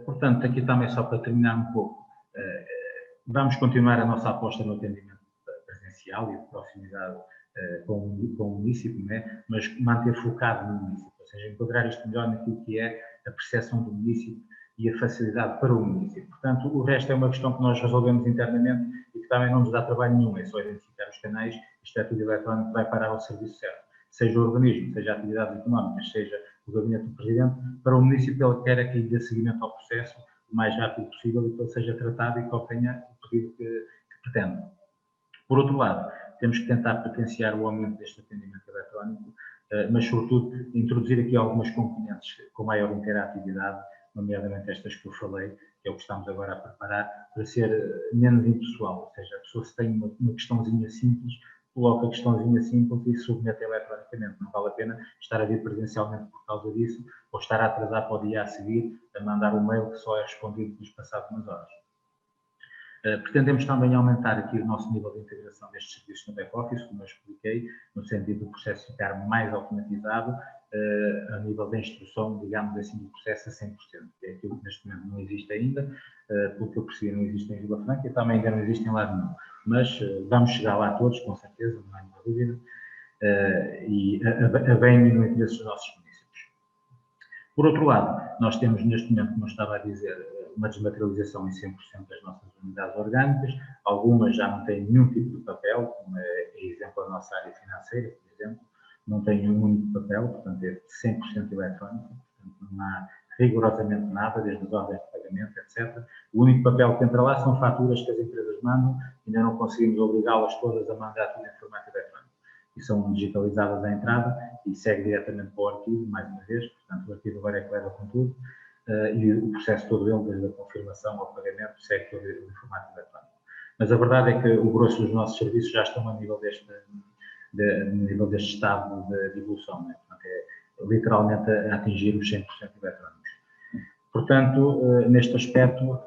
Portanto, aqui também só para terminar um pouco, vamos continuar a nossa aposta no atendimento presencial e de proximidade com o município, né? Mas manter focado no município, ou seja, enquadrar isto melhor naquilo que é a percepção do município e a facilidade para o município. Portanto, o resto é uma questão que nós resolvemos internamente e que também não nos dá trabalho nenhum, é só identificar os canais, isto é tudo eletrónico, vai parar ao serviço certo. Seja o organismo, seja atividades económicas, seja o gabinete do Presidente, para o município ele quer é que lhe dê seguimento ao processo o mais rápido possível e que ele seja tratado e que obtenha o pedido que pretende. Por outro lado, temos que tentar potenciar o aumento deste atendimento eletrónico, mas sobretudo introduzir aqui algumas componentes com maior interatividade, nomeadamente estas que eu falei, que é o que estamos agora a preparar, para ser menos impessoal, ou seja, a pessoa se tem uma questãozinha simples, coloca a questãozinha simples e submete eletronicamente. Não vale a pena estar a vir presencialmente por causa disso, ou estar a atrasar para o dia a seguir, a mandar um mail que só é respondido depois passado umas horas. Pretendemos também aumentar aqui o nosso nível de integração destes serviços no back-office, como eu expliquei, no sentido do processo ficar mais automatizado, a nível da instrução, digamos assim, do processo a 100%, que é aquilo que neste momento não existe ainda, pelo que eu percebi não existe em Vila Franca e também ainda não existe em lado nenhum. Mas vamos chegar lá todos, com certeza, não há nenhuma dúvida, e a bem e no interesse dos nossos municípios. Por outro lado, nós temos neste momento, como eu estava a dizer, uma desmaterialização em 100% das nossas unidades orgânicas, algumas já não têm nenhum tipo de papel, como é exemplo a nossa área financeira, por exemplo, não tem nenhum único papel, portanto é 100% eletrónico, portanto não há rigorosamente nada, desde as ordens de pagamento, etc. O único papel que entra lá são faturas que as empresas mandam, ainda não conseguimos obrigá-las todas a mandar tudo em formato eletrónico. E são digitalizadas à entrada e segue diretamente para o arquivo, mais uma vez, portanto o arquivo agora é que leva com tudo, e o processo todo ele, desde a confirmação ao pagamento, segue todo em formato eletrónico. Mas a verdade é que o grosso dos nossos serviços já estão a nível deste estado de evolução, né? Portanto, é literalmente a atingir os 100% eletrónicos. Portanto, neste aspecto,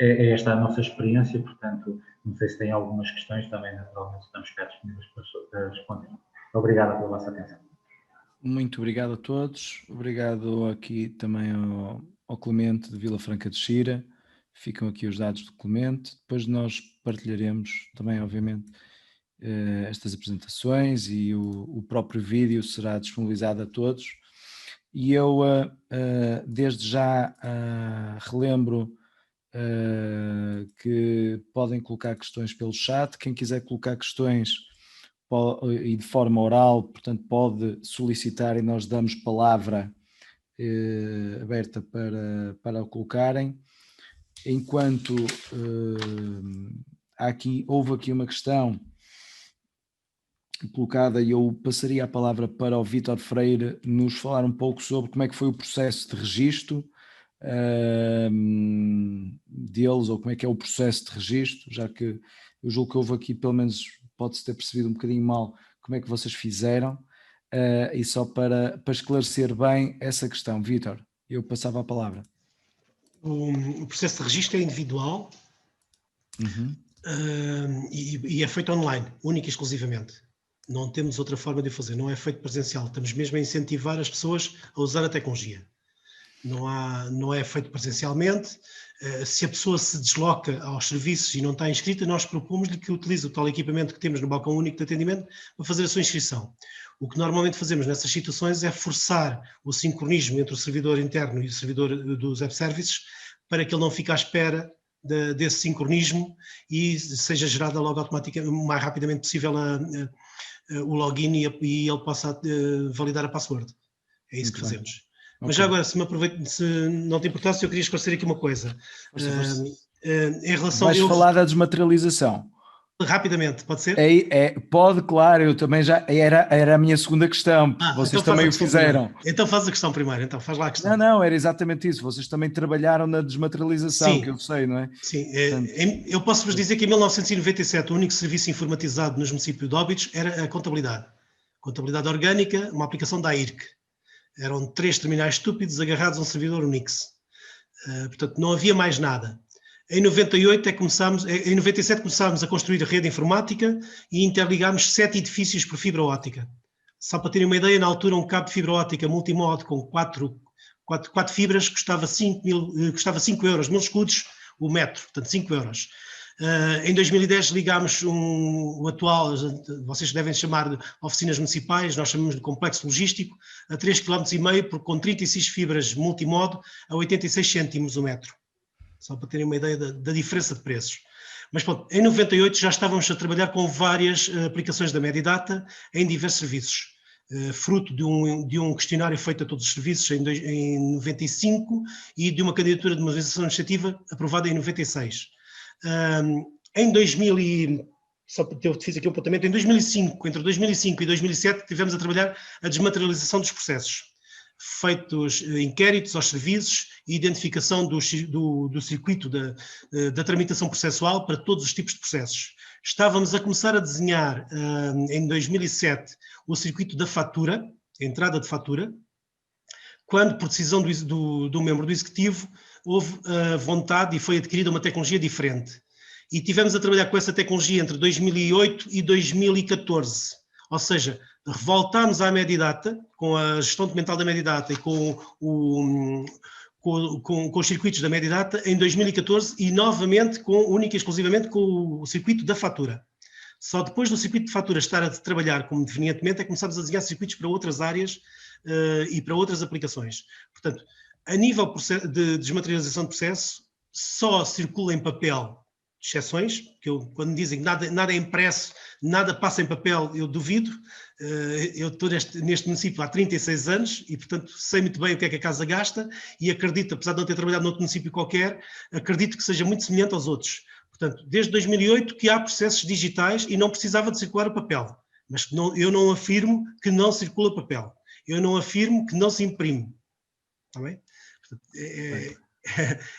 é esta a nossa experiência, portanto, não sei se tem algumas questões, também naturalmente estamos cá disponíveis para responder. Obrigado pela vossa atenção. Muito obrigado a todos, obrigado aqui também ao Clemente de Vila Franca de Xira, ficam aqui os dados do Clemente, depois nós partilharemos também, obviamente, estas apresentações e o próprio vídeo será disponibilizado a todos. E eu, desde já, relembro que podem colocar questões pelo chat. Quem quiser colocar questões e de forma oral, portanto, pode solicitar e nós damos palavra aberta para o colocarem. Enquanto houve aqui uma questão colocada e eu passaria a palavra para o Vítor Freire nos falar um pouco sobre como é que foi o processo de registro deles, ou como é que é o processo de registro, já que eu julgo que houve aqui, pelo menos pode-se ter percebido um bocadinho mal como é que vocês fizeram, e só para esclarecer bem essa questão. Vítor, eu passava a palavra. O processo de registro é individual e é feito online, única e exclusivamente. Não temos outra forma de o fazer, não é feito presencial. Estamos mesmo a incentivar as pessoas a usar a tecnologia. Não é feito presencialmente. Se a pessoa se desloca aos serviços e não está inscrita, nós propomos-lhe que utilize o tal equipamento que temos no balcão único de atendimento para fazer a sua inscrição. O que normalmente fazemos nessas situações é forçar o sincronismo entre o servidor interno e o servidor dos web services para que ele não fique à espera desse sincronismo e seja gerada logo automaticamente, o mais rapidamente possível, o login e ele possa validar a password. É isso que fazemos. Okay. Mas já agora, se não te importasse, eu queria esclarecer aqui uma coisa. Em relação Vais falar da desmaterialização. Rapidamente, pode ser? Pode, claro, eu também já era a minha segunda questão, vocês então também o fizeram. Primeiro. Então faz a questão primeiro, então faz lá a questão. Não, era exatamente isso, vocês também trabalharam na desmaterialização, sim, que eu sei, não é? Sim, eu posso-vos dizer que em 1997 o único serviço informatizado nos municípios de Óbidos era a contabilidade. Contabilidade orgânica, uma aplicação da AIRC. Eram 3 terminais estúpidos agarrados a um servidor Unix. Portanto, não havia mais nada. Em 97 começámos a construir a rede informática e interligámos 7 edifícios por fibra óptica. Só para terem uma ideia, na altura um cabo de fibra óptica multimod com 4 fibras custava 5 euros, 1000 escudos o metro, portanto 5 euros. Em 2010 ligámos o atual, vocês devem chamar de oficinas municipais, nós chamamos de complexo logístico, a 3,5 km, com 36 fibras multimodo a 86 cêntimos o metro. Só para terem uma ideia da diferença de preços. Mas pronto, em 98 já estávamos a trabalhar com várias aplicações da Medidata em diversos serviços, fruto de um questionário feito a todos os serviços em 95 e de uma candidatura de modernização administrativa aprovada em 96. Em 2000 só fiz aqui um apontamento, em 2005, entre 2005 e 2007, tivemos a trabalhar a desmaterialização dos processos, feitos inquéritos aos serviços e identificação do circuito da tramitação processual para todos os tipos de processos. Estávamos a começar a desenhar, em 2007, o circuito da fatura, a entrada de fatura, quando, por decisão do membro do Executivo, houve vontade e foi adquirida uma tecnologia diferente. E tivemos a trabalhar com essa tecnologia entre 2008 e 2014. Ou seja, voltámos à Medidata, com a gestão documental da Medidata e com os circuitos da Medidata em 2014 e novamente, única e exclusivamente, com o circuito da fatura. Só depois do circuito de fatura estar a trabalhar convenientemente é que começámos a desenhar circuitos para outras áreas e para outras aplicações. Portanto, a nível de desmaterialização de processo, só circula em papel exceções, que quando dizem que nada é impresso, nada passa em papel, eu duvido. Eu estou neste município há 36 anos e, portanto, sei muito bem o que é que a casa gasta e acredito, apesar de não ter trabalhado noutro município qualquer, acredito que seja muito semelhante aos outros. Portanto, desde 2008 que há processos digitais e não precisava de circular o papel. Mas eu não afirmo que não circula papel. Eu não afirmo que não se imprime. Está bem? Portanto,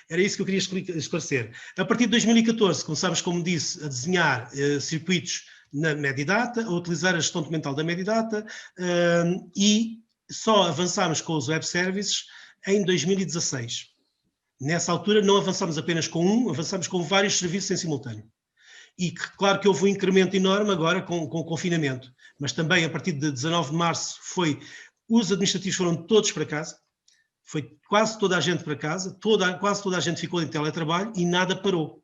era isso que eu queria esclarecer. A partir de 2014 começámos, como disse, a desenhar circuitos na Medidata, a utilizar a gestão documental da Medidata e só avançámos com os web services em 2016. Nessa altura não avançámos apenas com avançámos com vários serviços em simultâneo. E claro que houve um incremento enorme agora com o confinamento, mas também a partir de 19 de março os administrativos foram todos para casa, foi quase toda a gente para casa, quase toda a gente ficou em teletrabalho e nada parou.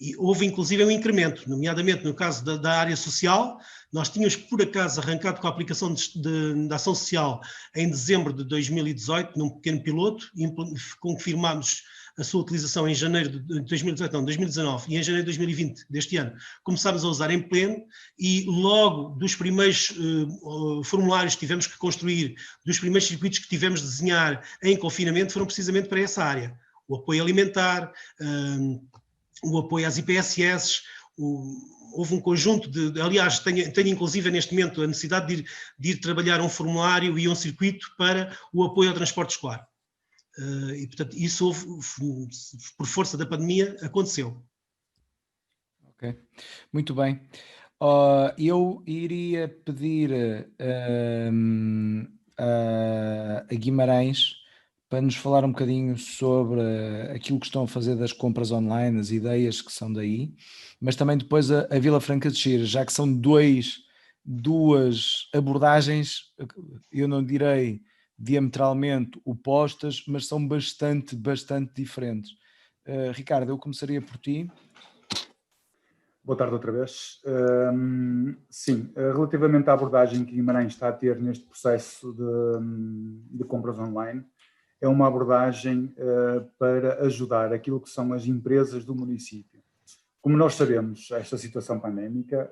E houve inclusive um incremento, nomeadamente no caso da área social. Nós tínhamos por acaso arrancado com a aplicação de ação social em dezembro de 2018, num pequeno piloto, e confirmámos a sua utilização em janeiro de 2019 e em janeiro de 2020 deste ano. Começámos a usar em pleno e logo dos primeiros formulários que tivemos que construir, dos primeiros circuitos que tivemos de desenhar em confinamento foram precisamente para essa área. O apoio alimentar, o apoio às IPSS, houve um conjunto aliás, tenho inclusive neste momento a necessidade de ir trabalhar um formulário e um circuito para o apoio ao transporte escolar. E, portanto, isso por força da pandemia aconteceu. Ok, muito bem. Eu iria pedir a Guimarães para nos falar um bocadinho sobre aquilo que estão a fazer das compras online, as ideias que são daí, mas também depois a Vila Franca de Xira, já que são duas abordagens, eu não direi diametralmente opostas, mas são bastante diferentes. Ricardo, eu começaria por ti. Boa tarde outra vez. Sim, relativamente à abordagem que Guimarães está a ter neste processo de compras online, é uma abordagem para ajudar aquilo que são as empresas do município. Como nós sabemos, esta situação pandémica,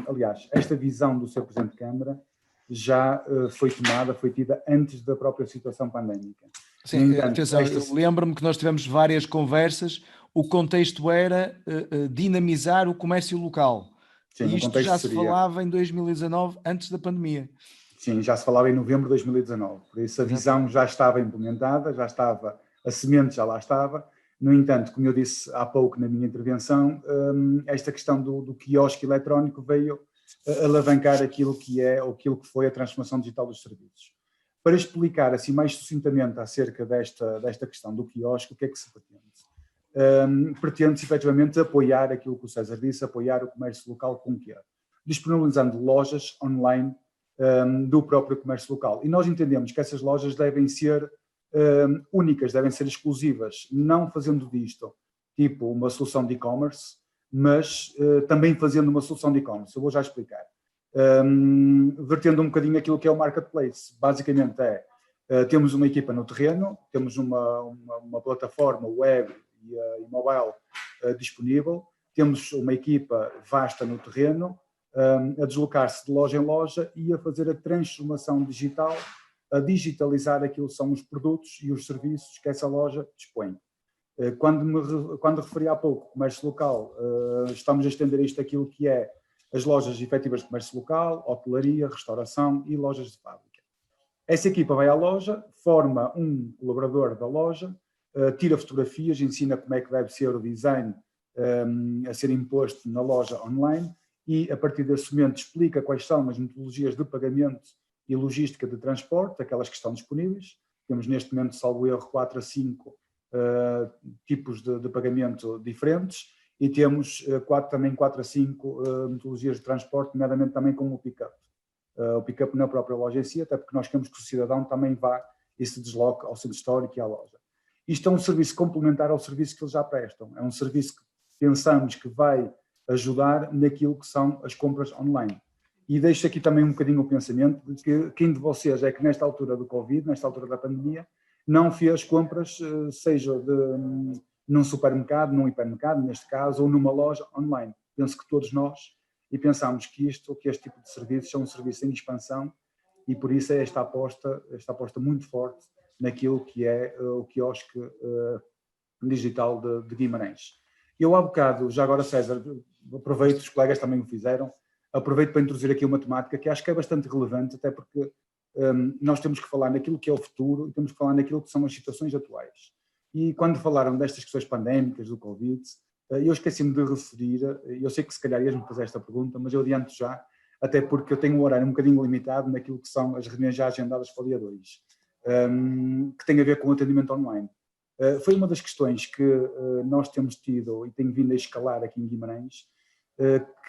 aliás, esta visão do Sr. Presidente de Câmara já foi tida antes da própria situação pandémica. Sim, atenção, eu lembro-me que nós tivemos várias conversas, o contexto era dinamizar o comércio local. Sim, e isto já se falava em 2019, antes da pandemia. Sim, já se falava em novembro de 2019, por isso a visão já estava implementada, a semente já lá estava. No entanto, como eu disse há pouco na minha intervenção, esta questão do quiosque eletrónico veio alavancar aquilo que foi a transformação digital dos serviços. Para explicar assim mais sucintamente acerca desta questão do quiosque, o que é que se pretende? Pretende-se efetivamente apoiar aquilo que o César disse, apoiar o comércio local com o quê? Disponibilizando lojas online do próprio comércio local. E nós entendemos que essas lojas devem ser únicas, devem ser exclusivas, não fazendo disto tipo uma solução de e-commerce, mas também fazendo uma solução de e-commerce. Eu vou já explicar. Vertendo um bocadinho aquilo que é o marketplace. Basicamente temos uma equipa no terreno, temos uma plataforma web e mobile disponível, temos uma equipa vasta no terreno, a deslocar-se de loja em loja e a fazer a transformação digital, a digitalizar aquilo que são os produtos e os serviços que essa loja dispõe. Quando referi há pouco comércio local, estamos a estender isto aquilo que é as lojas efetivas de comércio local, hotelaria, restauração e lojas de fábrica. Essa equipa vai à loja, forma um colaborador da loja, tira fotografias, ensina como é que deve ser o design a ser imposto na loja online e, a partir desse momento, explica quais são as metodologias de pagamento e logística de transporte, aquelas que estão disponíveis. Temos neste momento, salvo erro, 4 a 5 tipos de pagamento diferentes e temos também 4 a 5 metodologias de transporte, nomeadamente também com o pick-up. O pick-up na própria loja em si, até porque nós queremos que o cidadão também vá e se desloque ao centro histórico e à loja. Isto é um serviço complementar ao serviço que eles já prestam. É um serviço que pensamos que vai ajudar naquilo que são as compras online. E deixo aqui também um bocadinho o pensamento de que quem de vocês é que nesta altura do Covid, nesta altura da pandemia, não fez compras, seja num supermercado, num hipermercado, neste caso, ou numa loja online. Penso que todos nós, e pensamos que este tipo de serviços é um serviço em expansão e por isso é esta aposta muito forte naquilo que é o quiosque digital de Guimarães. Eu há bocado, já agora César, aproveito, os colegas também o fizeram, aproveito para introduzir aqui uma temática que acho que é bastante relevante, até porque nós temos que falar naquilo que é o futuro e temos que falar naquilo que são as situações atuais. E quando falaram destas questões pandémicas, do Covid, eu esqueci-me de referir, eu sei que se calhar ias-me fazer esta pergunta, mas eu adianto já, até porque eu tenho um horário um bocadinho limitado naquilo que são as reuniões já agendadas para o dia 2, que tem a ver com o atendimento online. Foi uma das questões que nós temos tido e tem vindo a escalar aqui em Guimarães,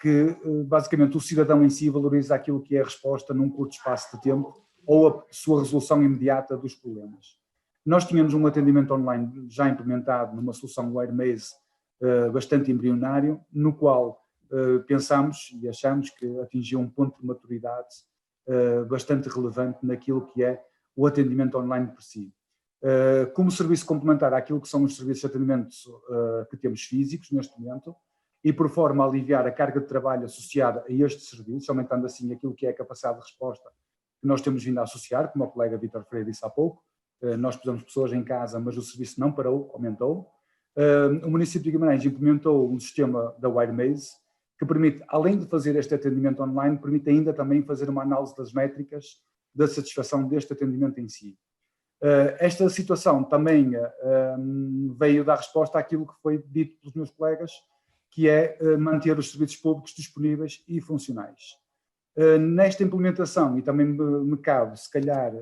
que basicamente o cidadão em si valoriza aquilo que é a resposta num curto espaço de tempo ou a sua resolução imediata dos problemas. Nós tínhamos um atendimento online já implementado numa solução WireMaze bastante embrionário, no qual pensamos e achamos que atingiu um ponto de maturidade bastante relevante naquilo que é o atendimento online por si. Como serviço complementar àquilo que são os serviços de atendimento que temos físicos neste momento, e por forma a aliviar a carga de trabalho associada a estes serviços, aumentando assim aquilo que é a capacidade de resposta que nós temos vindo a associar, como o colega Vítor Freire disse há pouco, nós pusemos pessoas em casa, mas o serviço não parou, aumentou. O município de Guimarães implementou um sistema da WireMaze que permite, além de fazer este atendimento online, permite ainda também fazer uma análise das métricas da satisfação deste atendimento em si. Esta situação também veio dar resposta àquilo que foi dito pelos meus colegas, que é manter os serviços públicos disponíveis e funcionais. Nesta implementação, e também me cabe, se calhar,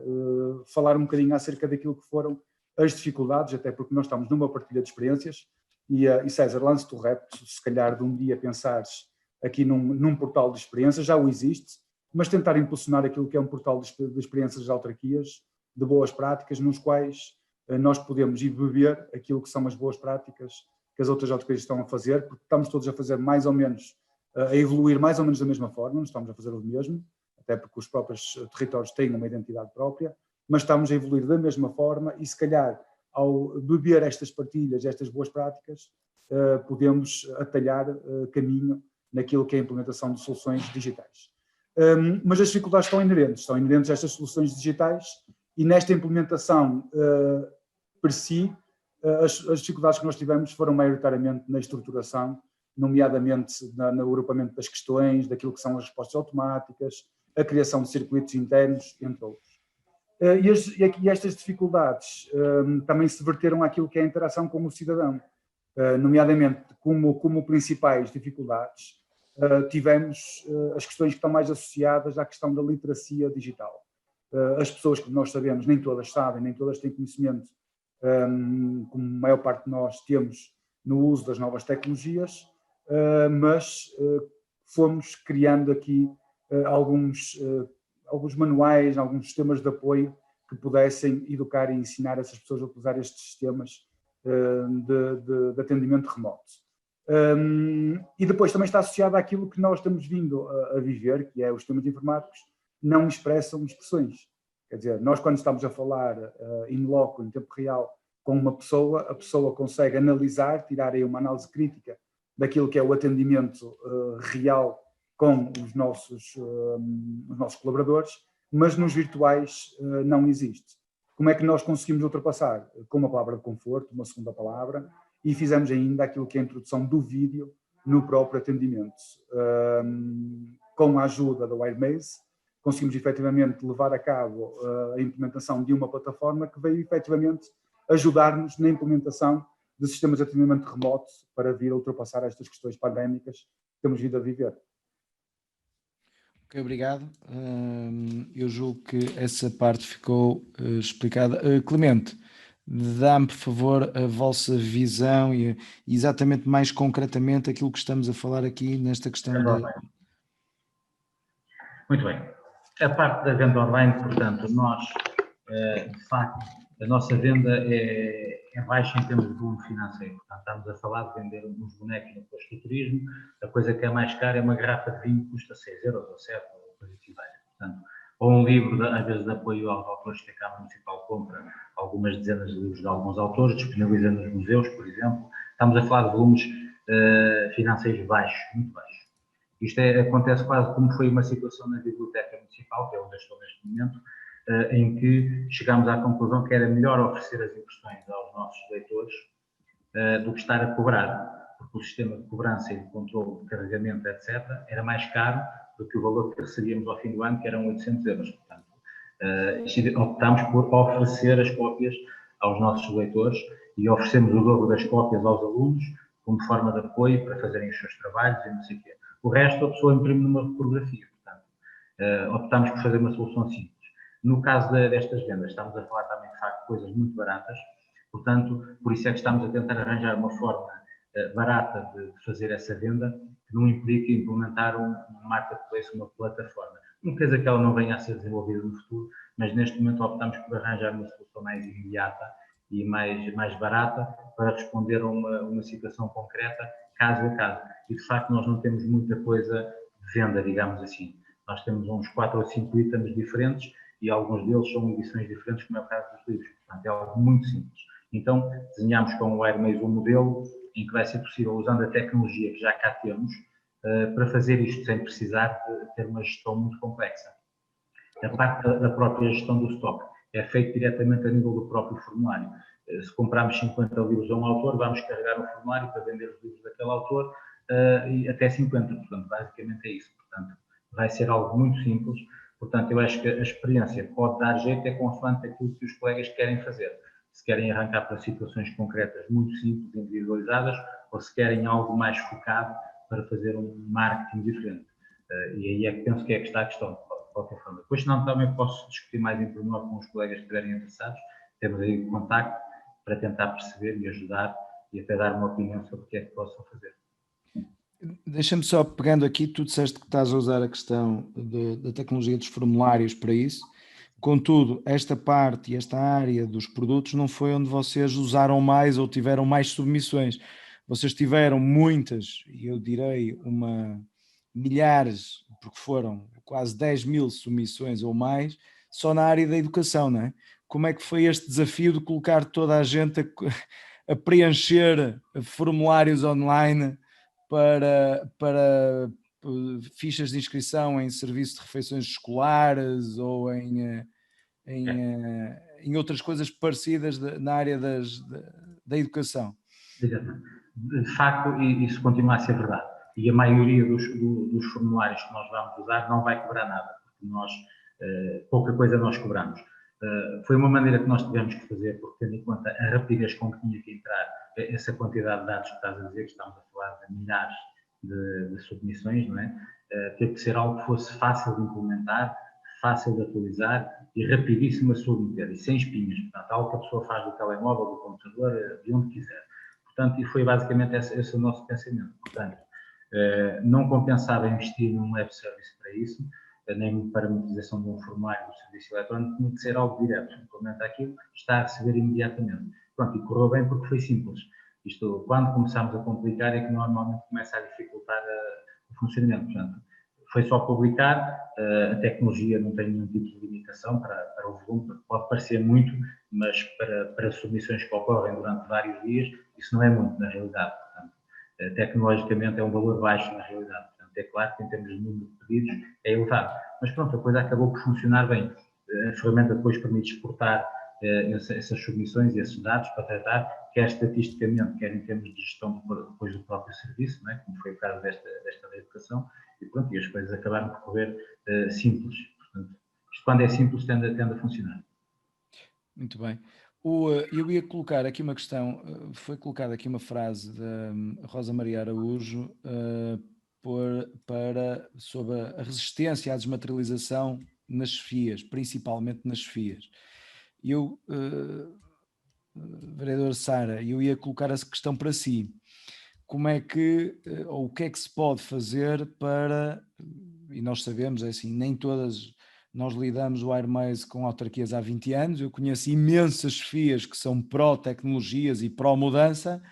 falar um bocadinho acerca daquilo que foram as dificuldades, até porque nós estamos numa partilha de experiências, e César, lance-te o repto, se calhar de um dia pensares aqui num portal de experiências, já o existe, mas tentar impulsionar aquilo que é um portal de experiências de autarquias, de boas práticas, nos quais nós podemos ir beber aquilo que são as boas práticas que as outras autarquias estão a fazer, porque estamos todos a fazer mais ou menos, a evoluir mais ou menos da mesma forma, não estamos a fazer o mesmo, até porque os próprios territórios têm uma identidade própria, mas estamos a evoluir da mesma forma e se calhar ao beber estas partilhas, estas boas práticas, podemos atalhar caminho naquilo que é a implementação de soluções digitais. Mas as dificuldades estão inerentes a estas soluções digitais e nesta implementação per si, as dificuldades que nós tivemos foram maioritariamente na estruturação, nomeadamente no agrupamento das questões, daquilo que são as respostas automáticas, a criação de circuitos internos, entre outros. E estas dificuldades também se verteram àquilo que é a interação com o cidadão, nomeadamente como principais dificuldades, tivemos as questões que estão mais associadas à questão da literacia digital. As pessoas que nós sabemos, nem todas sabem, nem todas têm conhecimento, como a maior parte de nós temos no uso das novas tecnologias, mas fomos criando aqui alguns manuais, alguns sistemas de apoio que pudessem educar e ensinar essas pessoas a utilizar estes sistemas de atendimento remoto. E depois também está associado àquilo que nós estamos vindo a viver, que é os sistemas informáticos não expressam expressões. Quer dizer, nós quando estamos a falar in loco, em tempo real, com uma pessoa, a pessoa consegue analisar, tirar aí uma análise crítica daquilo que é o atendimento real com os nossos colaboradores, mas nos virtuais não existe. Como é que nós conseguimos ultrapassar? Com uma palavra de conforto, uma segunda palavra, e fizemos ainda aquilo que é a introdução do vídeo no próprio atendimento. Com a ajuda da WireMaze, conseguimos efetivamente levar a cabo a implementação de uma plataforma que veio efetivamente ajudar-nos na implementação de sistemas de atendimento remoto para vir a ultrapassar estas questões pandémicas que temos vindo a viver. Ok, obrigado. Eu julgo que essa parte ficou explicada. Clemente, dá-me, por favor, a vossa visão e exatamente mais concretamente aquilo que estamos a falar aqui nesta questão Muito bem. A parte da venda online, portanto, nós, de facto, a nossa venda é baixa em termos de volume financeiro. Portanto, estamos a falar de vender uns bonecos no posto do turismo. A coisa que é mais cara é uma garrafa de vinho que custa 6 euros ou 7, ou coisa assim vai. Portanto, ou um livro, às vezes, de apoio aos autores que a Câmara Municipal compra, algumas dezenas de livros de alguns autores, disponibiliza nos museus, por exemplo. Estamos a falar de volumes financeiros baixos, muito baixos. Isto acontece quase como foi uma situação na Biblioteca Municipal, que é onde estou neste momento, em que chegámos à conclusão que era melhor oferecer as impressões aos nossos leitores do que estar a cobrar, porque o sistema de cobrança e de controle de carregamento, etc., era mais caro do que o valor que recebíamos ao fim do ano, que eram 800 euros. Portanto, optámos por oferecer as cópias aos nossos leitores e oferecemos o dobro das cópias aos alunos como forma de apoio para fazerem os seus trabalhos e não sei o quê. O resto a pessoa imprime numa fotografia, portanto, optámos por fazer uma solução simples. No caso destas vendas, estamos a falar também, de facto, de coisas muito baratas, portanto, por isso é que estamos a tentar arranjar uma forma barata de fazer essa venda, que não implica implementar um marketplace, uma plataforma. Não quer dizer que ela não venha a ser desenvolvida no futuro, mas neste momento optamos por arranjar uma solução mais imediata e mais barata para responder a uma situação concreta, caso a caso. E, de facto, nós não temos muita coisa de venda, digamos assim. Nós temos uns 4 ou 5 itens diferentes e alguns deles são edições diferentes, como é o caso dos livros. Portanto, é algo muito simples. Então, desenhamos com o WireMaze um modelo em que vai ser possível, usando a tecnologia que já cá temos, para fazer isto sem precisar de ter uma gestão muito complexa. A parte da própria gestão do estoque é feita diretamente a nível do próprio formulário. Se comprarmos 50 livros a um autor, vamos carregar um formulário para vender os livros daquele autor e até 50. Portanto, basicamente é isso. Portanto, vai ser algo muito simples. Portanto, eu acho que a experiência pode dar jeito, é consoante aquilo que os colegas querem fazer. Se querem arrancar para situações concretas muito simples, individualizadas, ou se querem algo mais focado para fazer um marketing diferente. E aí é que penso que é que está a questão, de qualquer forma. Depois, senão, também posso discutir mais em pormenor com os colegas que estiverem interessados. Temos aí o contacto para tentar perceber e ajudar e até dar uma opinião sobre o que é que possam fazer. Deixa-me só, pegando aqui, tu disseste que estás a usar a questão da tecnologia dos formulários para isso. Contudo, esta parte e esta área dos produtos não foi onde vocês usaram mais ou tiveram mais submissões. Vocês tiveram muitas, e eu direi milhares, porque foram quase 10.000 submissões ou mais, só na área da educação, não é? Como é que foi este desafio de colocar toda a gente a preencher formulários online para fichas de inscrição em serviço de refeições escolares ou em outras coisas parecidas na área da educação? De facto, isso continua a ser verdade. E a maioria dos formulários que nós vamos usar não vai cobrar nada, porque nós, pouca coisa nós cobramos. Foi uma maneira que nós tivemos que fazer, porque tendo em conta a rapidez com que tinha que entrar essa quantidade de dados que estás a dizer, que estamos a falar de milhares de submissões, não é? Teve que ser algo que fosse fácil de implementar, fácil de atualizar e rapidíssimo a submeter, e sem espinhas. Portanto, algo que a pessoa faz do telemóvel, do computador, de onde quiser. Portanto, e foi basicamente esse o nosso pensamento. Portanto, não compensava investir num web service para isso, nem para a monetização de um formulário do serviço eletrónico, tinha que ser algo direto. Implementa aquilo, está a receber imediatamente. Pronto, e correu bem porque foi simples. Isto, quando começamos a complicar, é que normalmente começa a dificultar o funcionamento. Portanto, foi só publicar, a tecnologia não tem nenhum tipo de limitação para o volume, pode parecer muito, mas para submissões que ocorrem durante vários dias, isso não é muito na realidade. Portanto, tecnologicamente é um valor baixo na realidade. Portanto, é claro que em termos de número de pedidos é elevado. Mas pronto, a coisa acabou por funcionar bem. A ferramenta depois permite exportar essas submissões e esses dados para tratar, quer estatisticamente, quer em termos de gestão depois do próprio serviço, não é? Como foi o caso desta educação, e pronto, e as coisas acabaram por correr simples. Portanto, isto quando é simples tende a funcionar. Muito bem. Eu ia colocar aqui uma questão, foi colocada aqui uma frase da Rosa Maria Araújo sobre a resistência à desmaterialização nas chefias, principalmente nas chefias. Vereadora Sara, eu ia colocar essa questão para si. Como é que, ou o que é que se pode fazer para, e nós sabemos, é assim, nem todas, nós lidamos o Airmaze com autarquias há 20 anos, eu conheço imensas chefias que são pró-tecnologias e pró-mudança,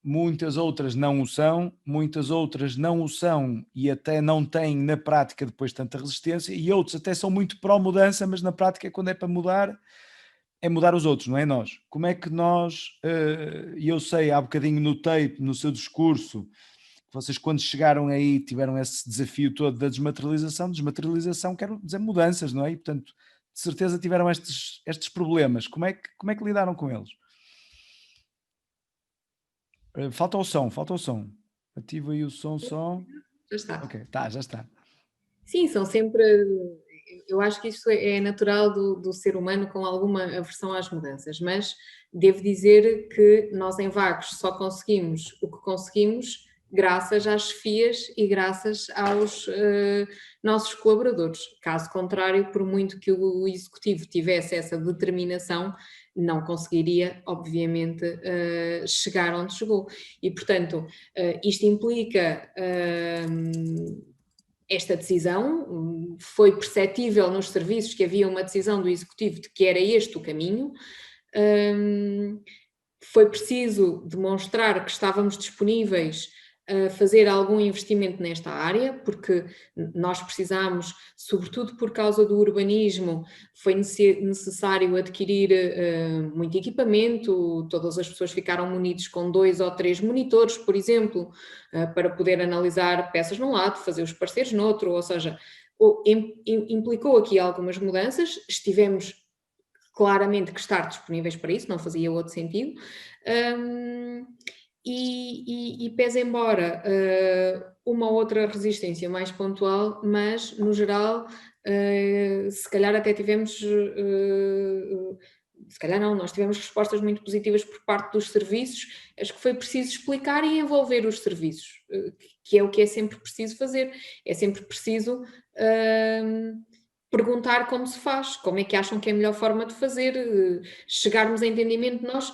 muitas outras não o são, muitas outras não o são e até não têm na prática depois tanta resistência, e outros até são muito pró-mudança, mas na prática quando é para mudar, é mudar os outros, não é nós. Como é que nós, e eu sei, há bocadinho notei no seu discurso, que vocês quando chegaram aí tiveram esse desafio todo da desmaterialização quero dizer mudanças, não é? E portanto, de certeza tiveram estes problemas. Como é que lidaram com eles? Falta o som. Ativa aí o som. Já está. Ok, já está. Sim, são sempre... Eu acho que isto é natural do ser humano com alguma aversão às mudanças, mas devo dizer que nós em Vagos só conseguimos o que conseguimos graças às chefias e graças aos nossos colaboradores. Caso contrário, por muito que o Executivo tivesse essa determinação, não conseguiria, obviamente, chegar onde chegou. E, portanto, isto implica... esta decisão, foi perceptível nos serviços que havia uma decisão do Executivo de que era este o caminho, foi preciso demonstrar que estávamos disponíveis a fazer algum investimento nesta área, porque nós precisámos, sobretudo por causa do urbanismo, foi necessário adquirir muito equipamento, todas as pessoas ficaram munidas com 2 ou 3 monitores, por exemplo, para poder analisar peças num lado, fazer os pareceres no outro, ou seja, implicou aqui algumas mudanças, tivemos claramente que estar disponíveis para isso, não fazia outro sentido, e pese embora uma outra resistência mais pontual, mas no geral se calhar até tivemos, se calhar não, nós tivemos respostas muito positivas por parte dos serviços, acho que foi preciso explicar e envolver os serviços, que é o que é sempre preciso fazer, é sempre preciso perguntar como se faz, como é que acham que é a melhor forma de fazer, chegarmos a entendimento. Nós,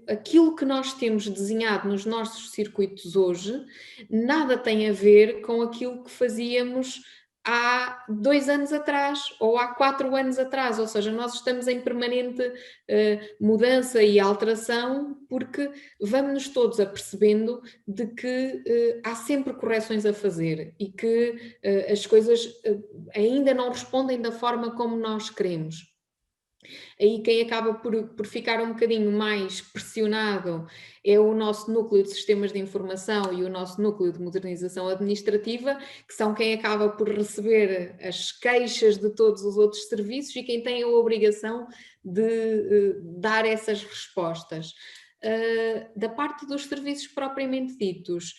aquilo que nós temos desenhado nos nossos circuitos hoje, nada tem a ver com aquilo que fazíamos há 2 anos atrás ou há 4 anos atrás, ou seja, nós estamos em permanente mudança e alteração porque vamos-nos todos apercebendo de que há sempre correções a fazer e que as coisas ainda não respondem da forma como nós queremos. Aí quem acaba por ficar um bocadinho mais pressionado é o nosso núcleo de sistemas de informação e o nosso núcleo de modernização administrativa, que são quem acaba por receber as queixas de todos os outros serviços e quem tem a obrigação de dar essas respostas. Da parte dos serviços propriamente ditos,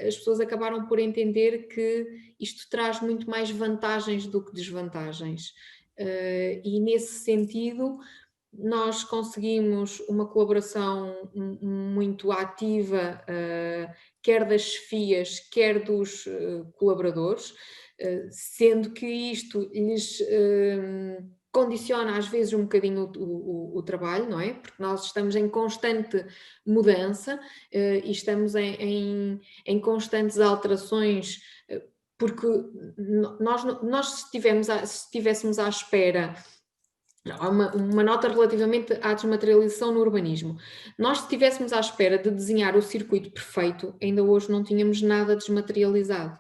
as pessoas acabaram por entender que isto traz muito mais vantagens do que desvantagens. E nesse sentido nós conseguimos uma colaboração muito ativa, quer das chefias, quer dos colaboradores, sendo que isto lhes condiciona às vezes um bocadinho o trabalho, não é? Porque nós estamos em constante mudança e estamos em constantes alterações, porque nós se estivéssemos à espera Há uma nota relativamente à desmaterialização no urbanismo. Nós, se estivéssemos à espera de desenhar o circuito perfeito, ainda hoje não tínhamos nada desmaterializado.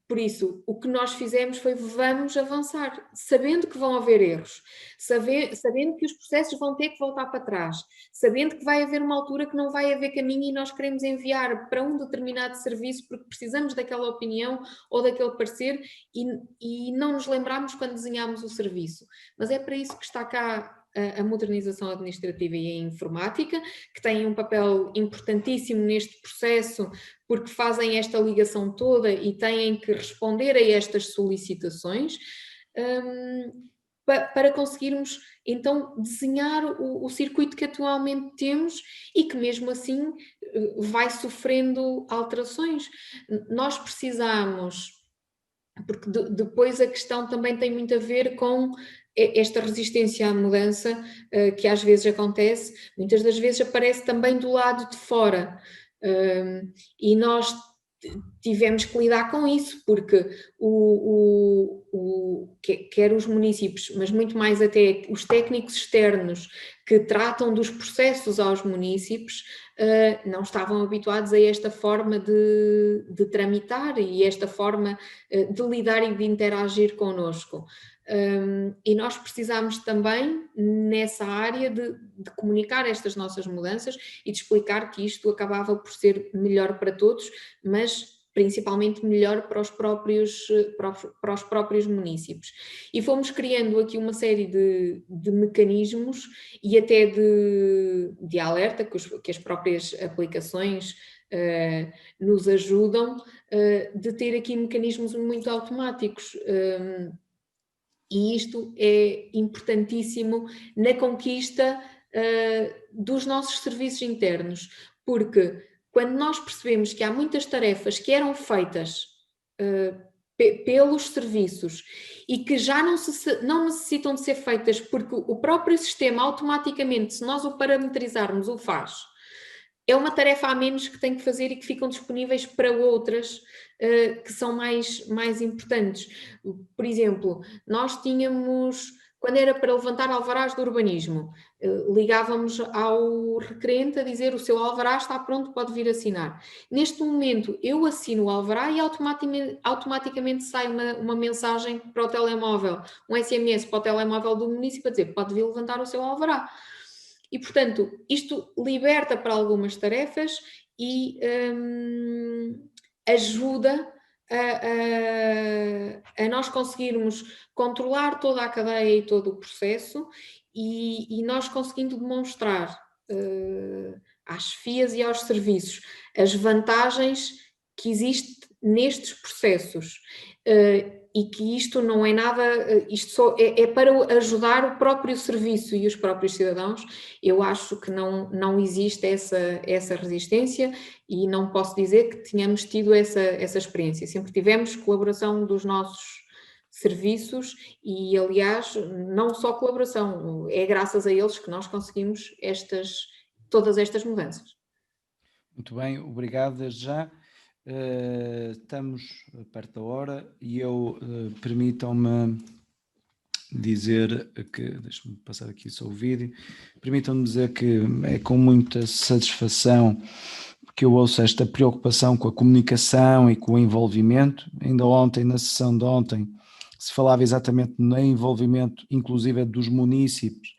Por isso, o que nós fizemos foi vamos avançar, sabendo que vão haver erros, sabendo que os processos vão ter que voltar para trás, sabendo que vai haver uma altura que não vai haver caminho e nós queremos enviar para um determinado serviço porque precisamos daquela opinião ou daquele parecer e não nos lembramos quando desenhamos o serviço. Mas é para isso que está cá a modernização administrativa e a informática, que têm um papel importantíssimo neste processo, porque fazem esta ligação toda e têm que responder a estas solicitações, para conseguirmos então desenhar o circuito que atualmente temos e que mesmo assim vai sofrendo alterações. Nós precisamos, porque depois a questão também tem muito a ver com esta resistência à mudança que às vezes acontece, muitas das vezes aparece também do lado de fora. E nós tivemos que lidar com isso, porque quer os municípios, mas muito mais até os técnicos externos que tratam dos processos aos municípios, não estavam habituados a esta forma de tramitar e esta forma de lidar e de interagir connosco. E nós precisamos também, nessa área, de comunicar estas nossas mudanças e de explicar que isto acabava por ser melhor para todos, mas principalmente melhor para os próprios municípios. E fomos criando aqui uma série de mecanismos e até de alerta que as próprias aplicações nos ajudam, de ter aqui mecanismos muito automáticos. E isto é importantíssimo na conquista dos nossos serviços internos, porque quando nós percebemos que há muitas tarefas que eram feitas pelos serviços e que já não necessitam de ser feitas porque o próprio sistema automaticamente, se nós o parametrizarmos, o faz, é uma tarefa a menos que tem que fazer e que ficam disponíveis para outras que são mais importantes. Por exemplo, nós tínhamos, quando era para levantar alvarás do urbanismo, ligávamos ao requerente a dizer o seu alvará está pronto, pode vir assinar. Neste momento eu assino o alvará e automaticamente sai uma mensagem para o telemóvel, um SMS para o telemóvel do município a dizer pode vir levantar o seu alvará. E, portanto, isto liberta para algumas tarefas e ajuda a nós conseguirmos controlar toda a cadeia e todo o processo e nós conseguindo demonstrar às chefias e aos serviços as vantagens que existem nestes processos. E que isto não é nada, isto só é para ajudar o próprio serviço e os próprios cidadãos. Eu acho que não existe essa resistência e não posso dizer que tenhamos tido essa experiência. Sempre tivemos colaboração dos nossos serviços e, aliás, não só colaboração, é graças a eles que nós conseguimos todas estas mudanças. Muito bem, obrigado desde já. Estamos perto da hora e permitam-me dizer que, deixa-me passar aqui só o vídeo, permitam-me dizer que é com muita satisfação que eu ouço esta preocupação com a comunicação e com o envolvimento. Ainda ontem, na sessão de ontem, se falava exatamente no envolvimento, inclusive dos munícipes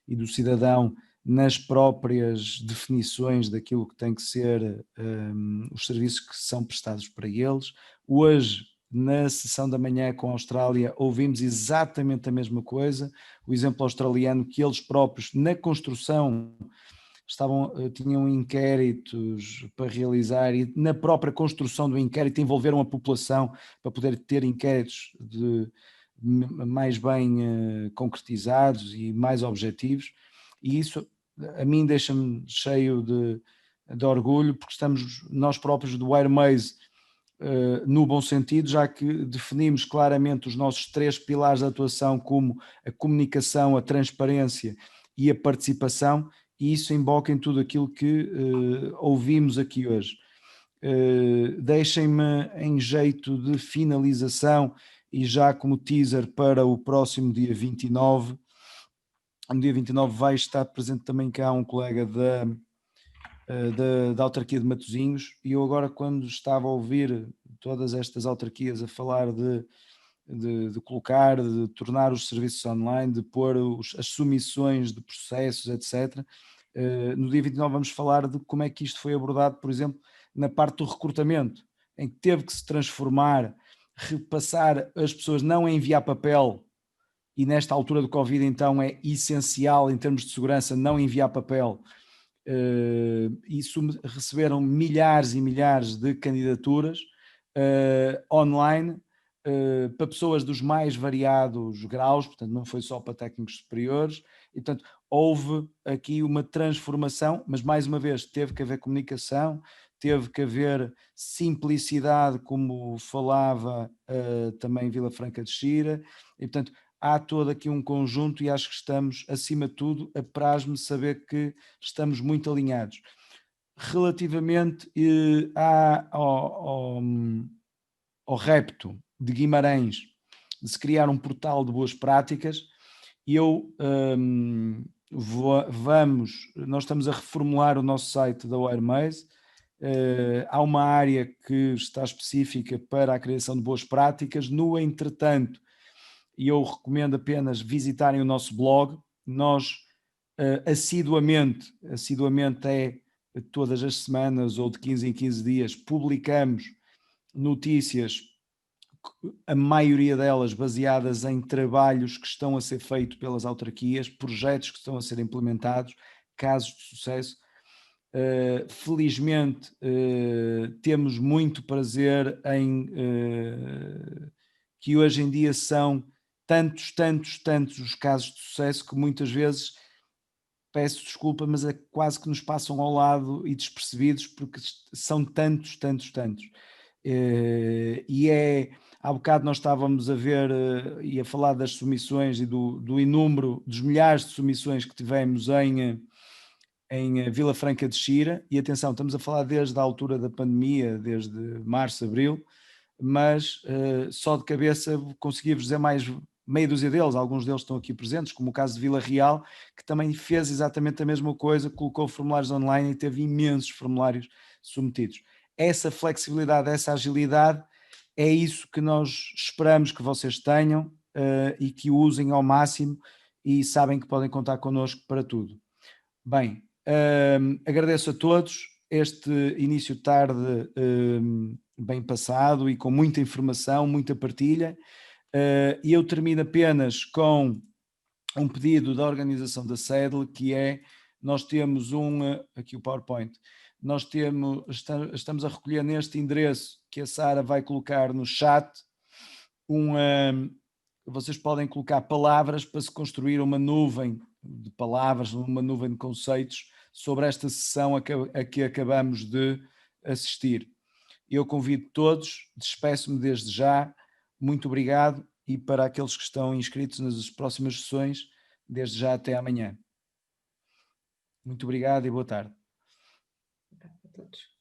e do cidadão, nas próprias definições daquilo que tem que ser os serviços que são prestados para eles. Hoje, na sessão da manhã com a Austrália, ouvimos exatamente a mesma coisa, o exemplo australiano que eles próprios, na construção, tinham inquéritos para realizar e na própria construção do inquérito envolveram a população para poder ter inquéritos mais bem concretizados e mais objetivos. E isso a mim deixa-me cheio de orgulho, porque estamos nós próprios do WireMaze no bom sentido, já que definimos claramente os nossos 3 pilares de atuação como a comunicação, a transparência e a participação, e isso emboca em tudo aquilo que ouvimos aqui hoje. Deixem-me, em jeito de finalização e já como teaser para o próximo dia 29, no dia 29 vai estar presente também cá um colega da autarquia de Matosinhos, e eu agora, quando estava a ouvir todas estas autarquias a falar de colocar, de tornar os serviços online, de pôr as submissões de processos, etc. No dia 29 vamos falar de como é que isto foi abordado, por exemplo, na parte do recrutamento, em que teve que se transformar, repassar as pessoas, não a enviar papel, e nesta altura do Covid então é essencial em termos de segurança não enviar papel. Isso receberam milhares e milhares de candidaturas online, para pessoas dos mais variados graus, portanto não foi só para técnicos superiores, e portanto houve aqui uma transformação, mas mais uma vez teve que haver comunicação, teve que haver simplicidade, como falava também Vila Franca de Xira, e portanto há todo aqui um conjunto, e acho que estamos, acima de tudo, apraz-me saber que estamos muito alinhados. Relativamente ao repto de Guimarães, de se criar um portal de boas práticas, e nós estamos a reformular o nosso site da WireMaze. Há uma área que está específica para a criação de boas práticas. No entretanto, e eu recomendo apenas visitarem o nosso blog. Nós assiduamente todas as semanas ou de 15 em 15 dias publicamos notícias, a maioria delas baseadas em trabalhos que estão a ser feitos pelas autarquias, projetos que estão a ser implementados, casos de sucesso. Felizmente temos muito prazer em que hoje em dia são tantos os casos de sucesso que muitas vezes, peço desculpa, mas é quase que nos passam ao lado e despercebidos, porque são tantos. Há bocado nós estávamos a ver e a falar das submissões e do inúmero, dos milhares de submissões que tivemos em Vila Franca de Xira, e atenção, estamos a falar desde a altura da pandemia, desde março, abril, mas só de cabeça consegui-vos dizer mais meia dúzia deles, alguns deles estão aqui presentes, como o caso de Vila Real, que também fez exatamente a mesma coisa, colocou formulários online e teve imensos formulários submetidos. Essa flexibilidade, essa agilidade, é isso que nós esperamos que vocês tenham e que usem ao máximo, e sabem que podem contar connosco para tudo. Bem, agradeço a todos este início de tarde bem passado e com muita informação, muita partilha, e eu termino apenas com um pedido da organização da SEDL, que é, nós temos aqui o PowerPoint, estamos a recolher neste endereço que a Sara vai colocar no chat, vocês podem colocar palavras para se construir uma nuvem de palavras, uma nuvem de conceitos sobre esta sessão a que acabamos de assistir. Eu convido todos, despeço-me desde já, muito obrigado, e para aqueles que estão inscritos nas próximas sessões, desde já até amanhã. Muito obrigado e boa tarde. Obrigada a todos.